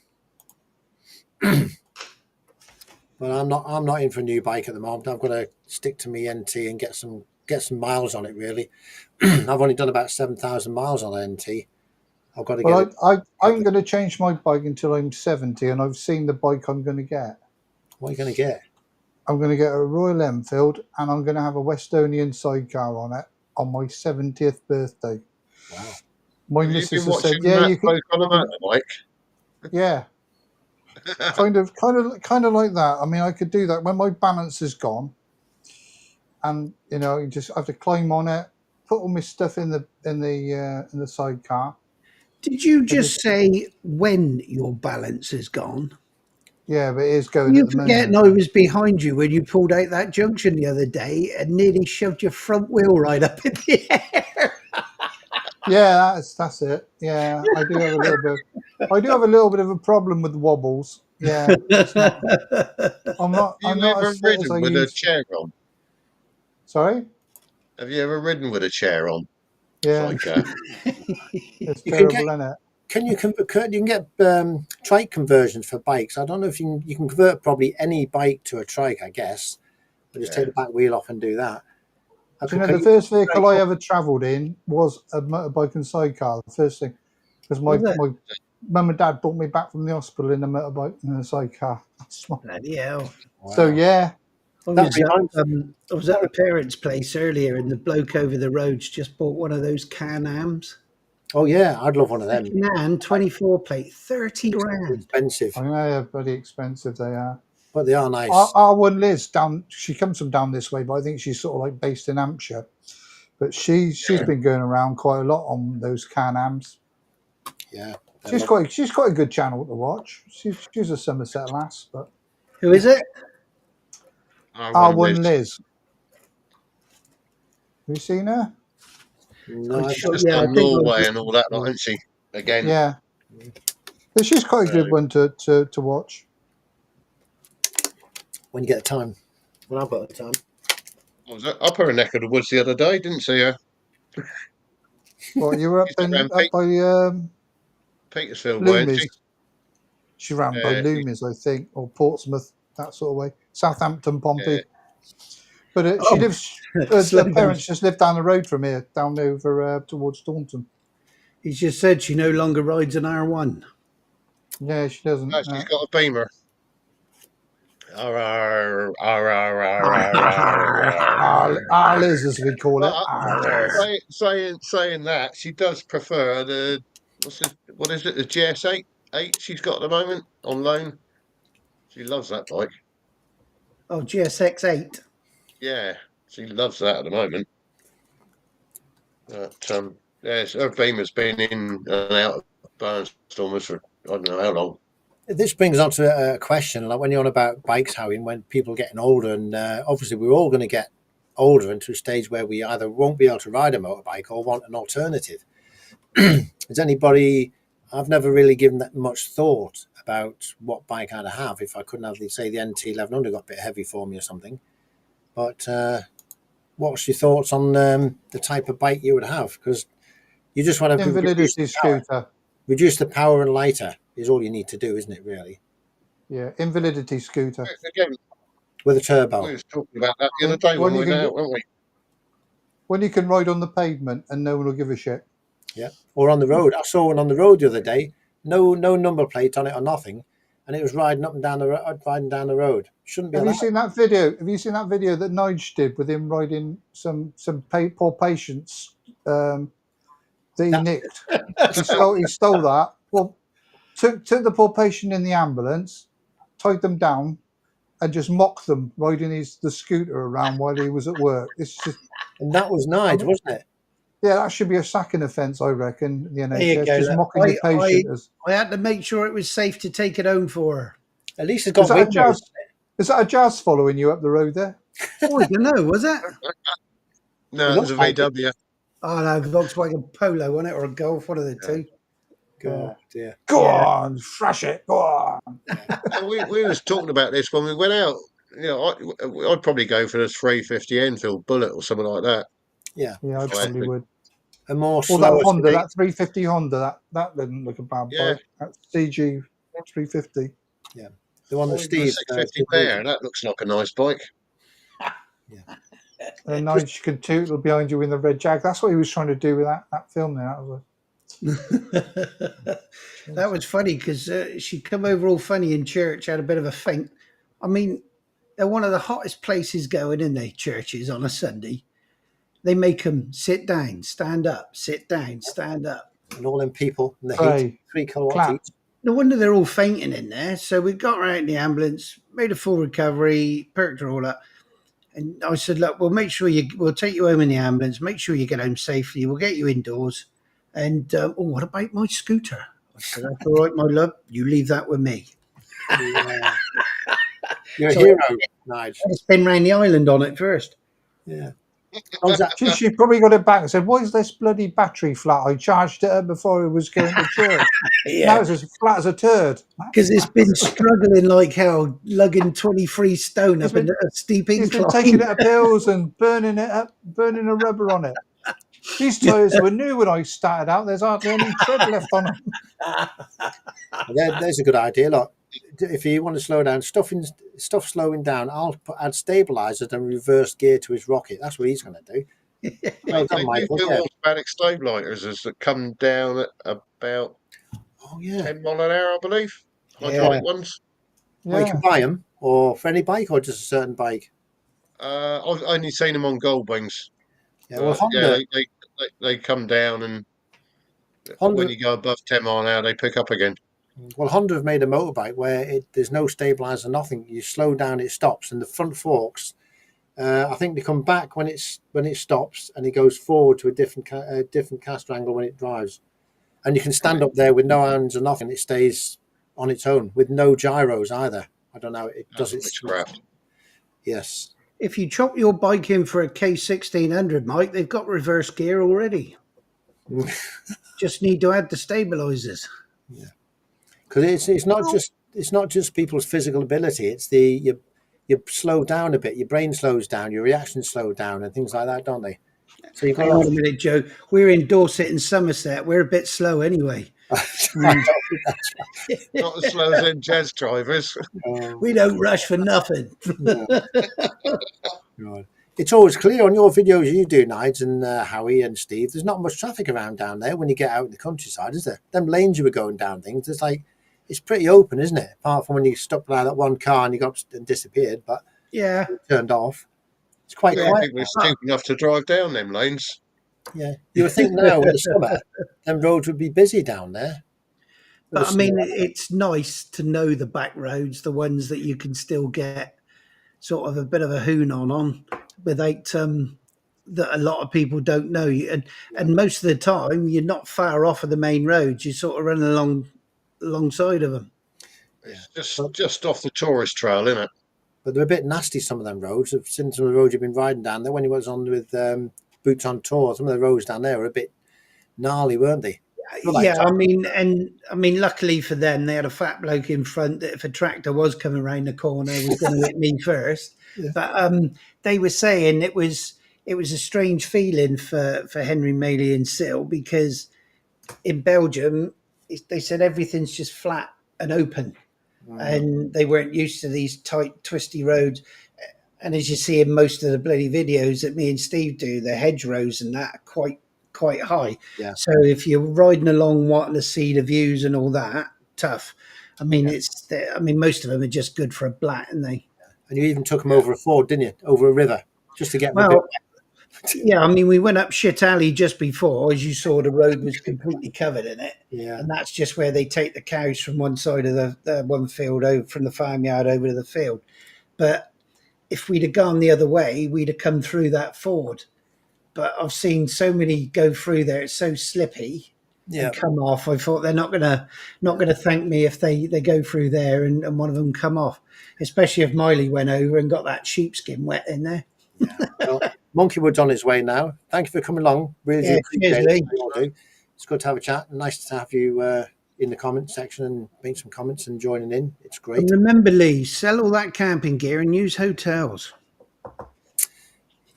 But I'm not in for a new bike at the moment. I've got to stick to my NT and get some miles on it really. I've only done about 7,000 miles on an NT. I've got to get it. I'm going to change my bike until I'm 70, and I've seen the bike I'm going to get. What are you going to get? I'm going to get a Royal Enfield, and I'm going to have a Westonian sidecar on it on my 70th birthday. Wow. My Have you missus been has said, watching "Yeah, that you can." bloke on a motorbike? Yeah, kind of like that. I mean, I could do that when my balance is gone, and you just have to climb on it, put all my stuff in the sidecar. Did you just say when your balance is gone? Yeah, but it is going You at the forgetting moment. I was behind you when you pulled out that junction the other day and nearly shoved your front wheel right up in the air. Yeah, that's it. Yeah, I do have a little bit. I do have a little bit of a problem with wobbles. Yeah, it's not. I'm not. Have I'm you not ever as fit as I ridden with a used to. chair on? Sorry. Have you ever ridden with a chair on? Yeah, Sidecar. it's You can get terrible, isn't it? you can get trike conversions for bikes. I don't know if you can convert probably any bike to a trike, I guess. But just take the back wheel off and do that. Do you know the first vehicle I ever travelled in was a motorbike and sidecar? The first thing, because my Was it? mum and dad brought me back from the hospital in a motorbike and a sidecar. Bloody hell. So yeah, I That was, reminds- I was at the parents' place earlier, and the bloke over the road's just bought one of those Can-Ams. Oh yeah, I'd love one of them. Second-hand, 24 plate, 30 grand. Expensive, I know how bloody expensive they are. but they are nice. Our one Liz down. She comes from down this way, but I think she's sort of like based in Hampshire. But she's been going around quite a lot on those Can-Ams. Yeah, She's quite a good channel to watch. She's a Somerset lass, but Who is it? our one Liz. Have you seen her? no, I'm I sure, Just yeah, I done think Norway and all that, lot, isn't she? Again. Yeah. But she's quite a good one to watch. when you get the time. When I've got the time. I was up her neck of the woods the other day, didn't see her. Well, you were up She's around by Petersfield way, isn't she? Loomis. She ran by Loomis, I think, or Portsmouth, that sort of way. Southampton, Pompey. Yeah. But she lives. Slow Her down. parents just live down the road from here, down over towards Staunton. He's just said she no longer rides an R1. Yeah, she doesn't. No, she's got a Beamer. Arr, arr, arr, arr, arr, arr, arr. Our Liz, as we call it. But Our Liz. saying that, she does prefer the what is it? The GS8 she's got at the moment on loan. She loves that bike. Oh, GSX-8. Yeah, she loves that at the moment. But yes, her Beamer's been in and out of Barnstormers for I don't know how long. This brings on to a question, like when you're on about bikes, Howie, when people are getting older, and obviously we're all going to get older into a stage where we either won't be able to ride a motorbike or want an alternative. Is anybody? I've never really given that much thought about what bike I'd have if I couldn't have, say, the NT 1100 got a bit heavy for me or something. But what's your thoughts on the type of bike you would have? Because you just want to Invalidity scooter. reduce the power and lighter is all you need to do, isn't it? Really, Yeah, Invalidity scooter. Again, with a turbo. we was talking about that the other day when When we you were can out, weren't we? When you can ride on the pavement and no one will give a shit. Yeah, or on the road. I saw one on the road the other day. No number plate on it or nothing, and it was riding up and down riding down the road. Shouldn't be Have you allowed. seen that video? Have you seen that video that Nige did with him riding some poor patients that he nicked? He stole that. Well, took the poor patient in the ambulance, tied them down, and just mocked them riding the scooter around while he was at work. It's just, And that was Nige, wasn't it? yeah, that should be a sacking offence, I reckon. The There you NHS go. just Look. mocking your patient. I had to make sure it was safe to take it home for her. At least it's got Is that, windows. is that a jazz following you up the road there? Oh, I don't know, was it? No, It it was a looks like it. VW. Oh no, Volkswagen Polo, wasn't it, or a Golf? One of the two. God, dear. Go Yeah. on, thrash it. Go on. And we was talking about this when we went out. You know, I'd probably go for the 350 Enfield Bullet or something like that. Yeah, Yeah, I Right. probably would. a more Well, that slower Honda, speed. that 350 Honda, that didn't look a bad Yeah. bike. That CG 350. The one that The Steve. 650 Bear, that looks like a nice bike. And now you can tootle behind you in the red Jag. That's what he was trying to do with that film there. That was That was funny because she come over all funny in church, had a bit of a faint. I mean, they're one of the hottest places going in they churches on a Sunday. They make them sit down, stand up, sit down, stand up. And all them people in the Pray, heat, 3 kilowatt clap. heat. No wonder they're all fainting in there. So we got her out in the ambulance, made a full recovery, perked her all up. And I said, look, we'll take you home in the ambulance, make sure you get home safely. We'll get you indoors. And, what about my scooter? I said, that's all right, my love. You leave that with me. Yeah. You're So a hero, Nige. I spin round the island on it first. Yeah. How's that? She probably got it back and said, "Why is this bloody battery flat? I charged it up before it was going to church. Now Yeah, it's as flat as a turd." because it's been struggling like hell, lugging 23 stone up been- a steep He's been incline. taking it up hills and burning it up, burning a rubber on it. These tyres were new when I started out. There's hardly any tread left on them. There's a good idea. Look, if you want to slow down, stuff slowing down, add stabilizers and reverse gear to his rocket. That's what he's going to do. Well They done, do Michael. do Yeah. automatic stabilizers that come down at about Oh, yeah. 10 mile an hour, I believe. Hydraulic ones. Well, you Yeah. can buy them, or for any bike, or just a certain bike. I've only seen them on Gold Wings. Yeah. Well, Yeah, Honda, they come down, and Honda, when you go above 10 mile an hour, they pick up again. Honda have made a motorbike where there's no stabilizer, nothing. You slow down, it stops, and the front forks. I think they come back when it stops, and it goes forward to a different caster angle when it drives. And you can stand up there with no hands or nothing. It stays on its own with no gyros either. I don't know. It does it. Witchcraft. Yes. If you chop your bike in for a K1600, Mike, they've got reverse gear already. Just need to add the stabilizers. Because it's not just people's physical ability. It's you slow down a bit. Your brain slows down. Your reactions slow down, and things like that, don't they? So you've got Hang on a minute, Joe. We're in Dorset and Somerset. We're a bit slow anyway. Not as slow as them jazz drivers. We don't rush for nothing. Right. It's always clear on your videos you do, Nides and Howie and Steve. There's not much traffic around down there when you get out in the countryside, is there? Them lanes you were going down things. It's pretty open, isn't it? Apart from when you stopped by that one car and you got and disappeared, but Yeah. turned off. It's quite Yeah, quiet. people are stupid enough to drive down them lanes. Yeah, you would think now in the summer, them roads would be busy down there. But I mean, it's nice to know the back roads, the ones that you can still get sort of a bit of a hoon on without that a lot of people don't know. And most of the time, you're not far off of the main roads. You sort of run alongside of them. It's just off the tourist trail, isn't it? But they're a bit nasty, some of them roads. I've seen some of the roads you've been riding down there when you was on with Boots on Tour. Some of the roads down there were a bit gnarly, weren't they? Yeah, I mean, luckily for them, they had a fat bloke in front that if a tractor was coming around the corner, was going to hit me first. Yeah. But they were saying it was a strange feeling for Henry Maley and Sil, because in Belgium they said everything's just flat and open, and they weren't used to these tight, twisty roads. And as you see in most of the bloody videos that me and Steve do, the hedgerows and that are quite high. Yeah. So if you're riding along wanting to see the views and all that, tough. I mean, most of them are just good for a blat, aren't they? And you even took them over a ford, didn't you? Over a river, just to get them a bit. Well, yeah, I mean, we went up Shit Alley just before, as you saw, the road was completely covered in it. Yeah. And that's just where they take the cows from one side of the one field over from the farmyard over to the field. But if we'd have gone the other way, we'd have come through that ford. But I've seen so many go through there; it's so slippy Yeah. and come off. I thought they're not gonna thank me if they go through there and one of them come off. Especially if Miley went over and got that sheepskin wet in there. Yeah. Well, Monkeywood's on his way now. Thank you for coming along. Really do appreciate cheers, it. Lee. We all do. It's good to have a chat. Nice to have you in the comment section and make some comments and joining in. It's great. And remember, Lee, sell all that camping gear and use hotels.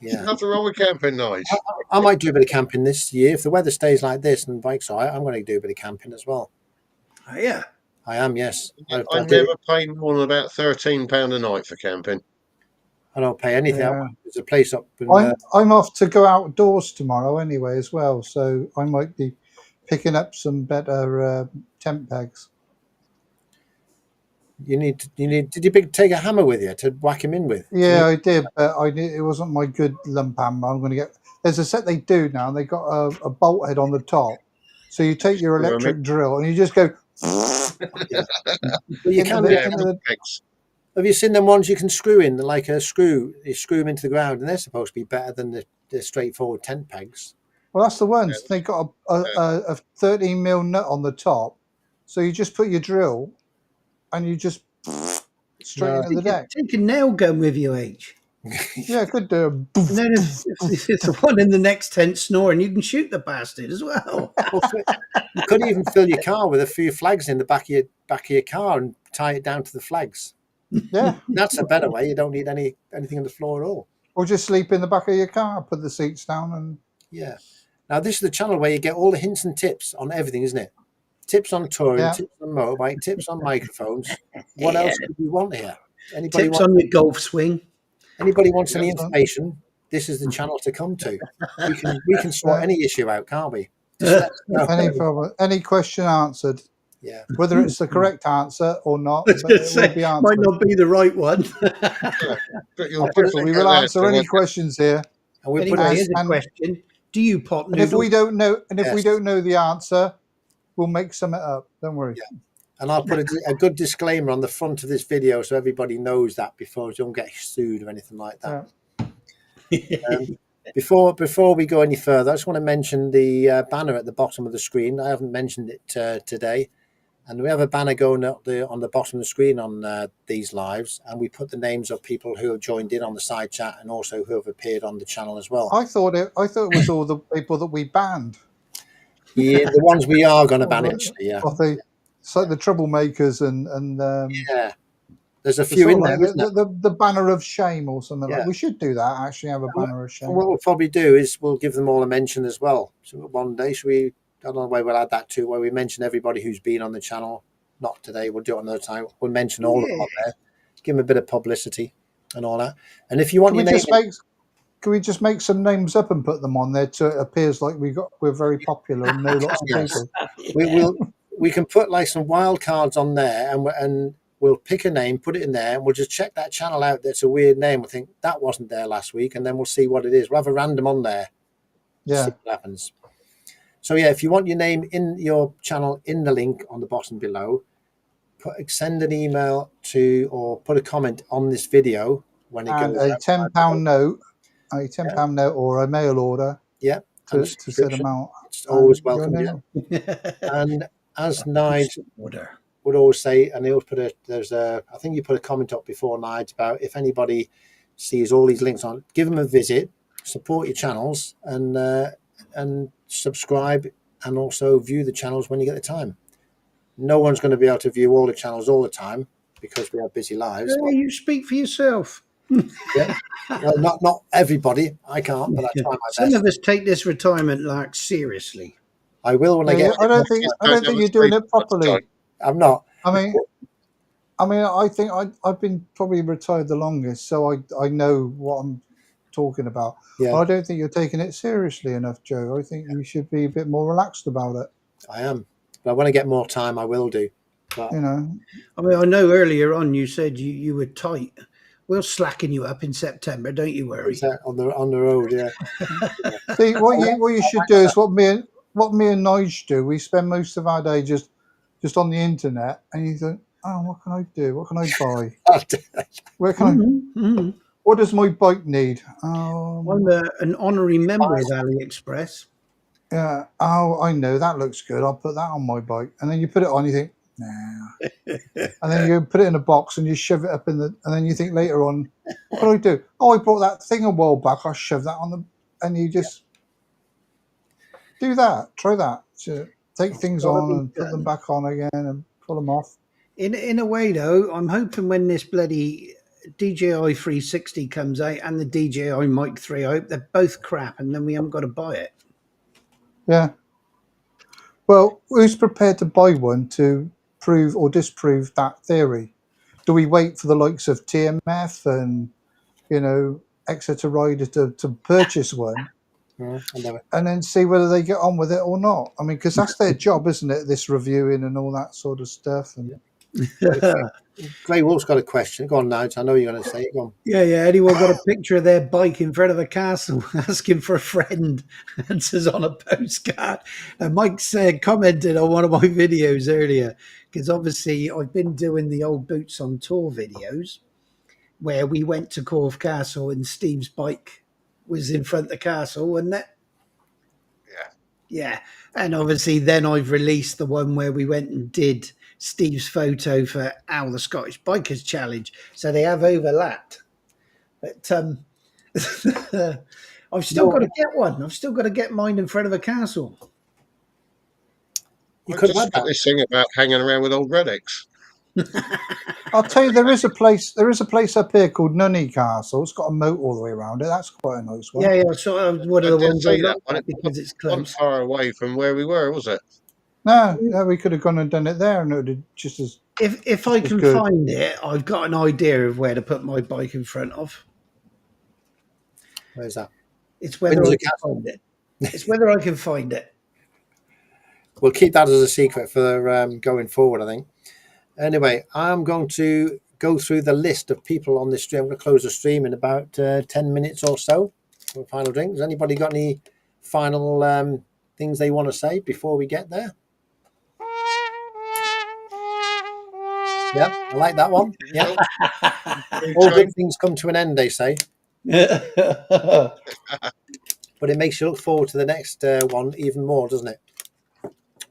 Yeah. Nothing wrong with camping nights. I might do a bit of camping this year. If the weather stays like this and the bike's all right, I'm going to do a bit of camping as well. Oh, yeah. I am, yes. I never pay more than about £13 a night for camping. I don't pay anything. Yeah. There's a place up in, I'm off to go outdoors tomorrow anyway as well, so I might be picking up some better tent pegs. Did you take a hammer with you to whack him in with? Yeah, I did, but it wasn't my good lump hammer. I'm going to get. There's a set they do now. They got a bolt head on the top, so you take your electric drill and you just go. Yeah. Well, you can. Pegs. Have you seen them ones you can screw in, like a screw? You screw them into the ground, and they're supposed to be better than the straightforward tent pegs. Well, that's the ones. They got a 13 mil nut on the top, so you just put your drill, and you just straight into the deck. Take a nail gun with you, H. Yeah, could do. And then if it's the one in the next tent snoring, you can shoot the bastard as well. You could even fill your car with a few flags in the back of your car and tie it down to the flags. Yeah, that's a better way. You don't need anything on the floor at all. Or just sleep in the back of your car, put the seats down, and yeah. Now this is the channel where you get all the hints and tips on everything, isn't it? Tips on touring, tips on motorbike, tips on microphones. What else do you want here? Anybody tips on your golf swing? Anybody wants any information? This is the channel to come to. We can sort any issue out, can't we? Any problem, any question answered. Yeah. Whether it's the correct answer or not, but it will be answered. Might not be the right one. We will answer any questions here. And anyway, here's a question: do you pot noodles? And if we don't know, we don't know the answer, we'll make something up. Don't worry. Yeah. And I'll put a good disclaimer on the front of this video so everybody knows that before you don't get sued or anything like that. Yeah. Before we go any further, I just want to mention the banner at the bottom of the screen. I haven't mentioned it today. And we have a banner going up on the bottom of the screen on these lives, and we put the names of people who have joined in on the side chat and also who have appeared on the channel as well. I thought it was all the people that we banned. Yeah, the ones we are going to ban actually. Yeah, it's like the troublemakers and yeah. There's a few in there, the banner of shame or something like that. We should do that. Actually, have a banner of shame. And what we'll probably do is we'll give them all a mention as well. So one day, I don't know where we'll add that to, where we mention everybody who's been on the channel. Not today, we'll do it another time. We'll mention all of them on there, give them a bit of publicity and all that. And if you want can we just make some names up and put them on there so it appears like we're very popular and know lots of people? We can put like some wild cards on there, and we'll pick a name, put it in there, and we'll just check that channel out. That's a weird name. We'll think that wasn't there last week, and then we'll see what it is. We'll have a random on there. Yeah. See what happens. So yeah, if you want your name in your channel in the link on the bottom below, send an email to or put a comment on this video when it goes out. £10 note, a £10 note or a mail order. Yeah, to send them out. It's always welcome. And as Nige would always say, and he always put I think you put a comment up before, Nige, about if anybody sees all these links on, give them a visit, support your channels, and subscribe, and also view the channels when you get the time. No one's going to be able to view all the channels all the time because we have busy lives. You speak for yourself. Yeah. Well, not everybody. I can't, but I try my best. Some of us take this retirement like seriously. I will when I get. I don't think you're doing it properly. I'm not. I mean, I mean, I think I've been probably retired the longest, so I know what I'm talking about. Yeah, I don't think you're taking it seriously enough, Joe. I think you should be a bit more relaxed about it. I am. But when I get more time, I will do. But You know, I mean, I know earlier on you said you were tight. We'll slacken you up in September, don't you worry. on the road, yeah. see what you should do is what me and Nige do. We spend most of our day just on the internet, and you think, oh, what can I do? What can I buy? Where can I? Mhm. What does my bike need? I'm an honorary member of AliExpress. Yeah. Oh, I know that looks good. I'll put that on my bike, and then you put it on. You think, nah. And then you put it in a box and you shove it up in the. And then you think later on, what can I do? Oh, I brought that thing a while back. I'll shove that on the. And you just do that. Try that. So take things Gotta on be and put them done. back on again and pull them off. In a way, though, I'm hoping when this bloody DJI 360 comes out and the DJI Mic 3, I hope they're both crap, and then we haven't got to buy it. Yeah. Well, who's prepared to buy one to prove or disprove that theory? Do we wait for the likes of TMF and Exeter Rider to purchase one I know and then see whether they get on with it or not? I mean, because that's their job, isn't it? This reviewing and all that sort of stuff. And it. Grey Wolf's got a question. Go on, Nige. I know you're going to say it. Go on. Yeah. Anyone got a picture of their bike in front of a castle asking for a friend? Answers on a postcard. And Mike commented on one of my videos earlier because obviously I've been doing the old Boots on Tour videos where we went to Corfe Castle and Steve's bike was in front of the castle, and that. Yeah. And obviously then I've released the one where we went and did Steve's photo for Al the Scottish Bikers Challenge. So they have overlapped. But I've still got to get one. I've still got to get mine in front of a castle. You I've could have just had got that. this thing about hanging around with old relics. I'll tell you, there is a place up here called Nunny Castle. It's got a moat all the way around it. That's quite a nice one. Yeah, so one of I the did ones I see that looked one. at It because it's wasn't close. far away from where we were, was it? No, we could have gone and done it there, and it would have just as If I It's can good. find it, I've got an idea of where to put my bike in front of. Where's that? It's whether Windsor I can find it. It's whether I can find it. We'll keep that as a secret for going forward, I think. Anyway, I'm going to go through the list of people on this stream. I'm going to close the stream in about 10 minutes or so for a final drink. Has anybody got any final things they want to say before we get there? Yeah, I like that one. Yeah. All good things come to an end, they say. But it makes you look forward to the next one even more, doesn't it?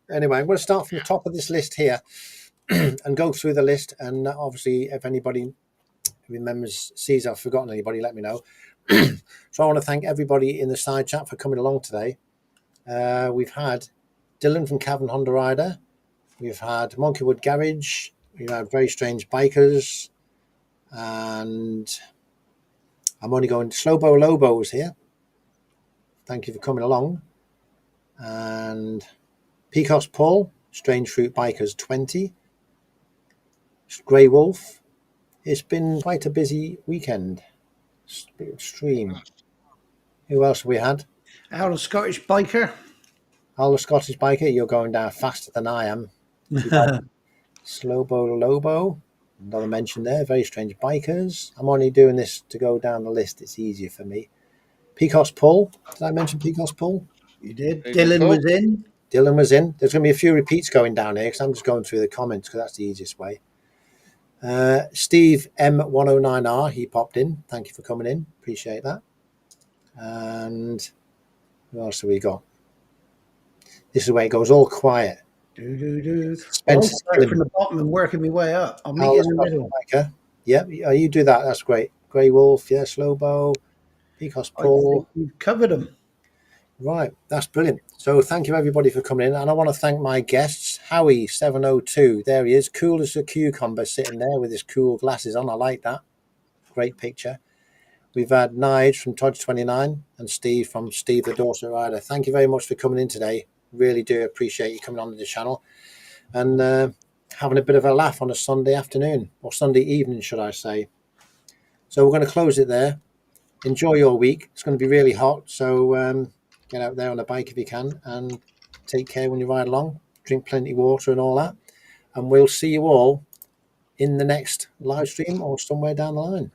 Anyway, I'm going to start from the top of this list here and go through the list. And obviously, if anybody remembers, sees I've forgotten anybody, let me know. So I want to thank everybody in the side chat for coming along today. We've had Dylan from Cavan Honda Rider. We've had Monkeywood Garage. We've had Very Strange Bikers. And I'm only going Slowbo Lobos here. Thank you for coming along. And Pecos Paul, Strange Fruit Bikers 20. Grey Wolf. It's been quite a busy weekend. Stream. Who else have we had? Al the Scottish Biker. Al the Scottish Biker, you're going down faster than I am. We've had Slowbo Lobo, another mention there. Very Strange Bikers. I'm only doing this to go down the list. It's easier for me. Pecos Paul. Did I mention Pecos Paul? You did. There you Dylan go. was in. Dylan was in. There's going to be a few repeats going down here because I'm just going through the comments because that's the easiest way. Steve M109R, he popped in. Thank you for coming in. Appreciate that. And who else have we got? This is where it goes all quiet. Well, Spencer I'll start from the bottom and working my way up. I'll meet you in the middle. Biker. Yeah, you do that. That's great. Grey Wolf, yeah, Slowbo, Pecos I Paul. think we've covered them. Right, that's brilliant. So thank you everybody for coming in, and I want to thank my guests. Howie702, there he is, cool as a cucumber, sitting there with his cool glasses on. I like that. Great picture. We've had Nige from Todge29 and Steve from Steve the Dorset Rider. Thank you very much for coming in today. Really do appreciate you coming on to the channel. And having a bit of a laugh on a Sunday afternoon, or Sunday evening, should I say. So we're going to close it there. Enjoy your week. It's going to be really hot, so get out there on a bike if you can, and take care when you ride along. Drink plenty of water and all that. And we'll see you all in the next live stream or somewhere down the line.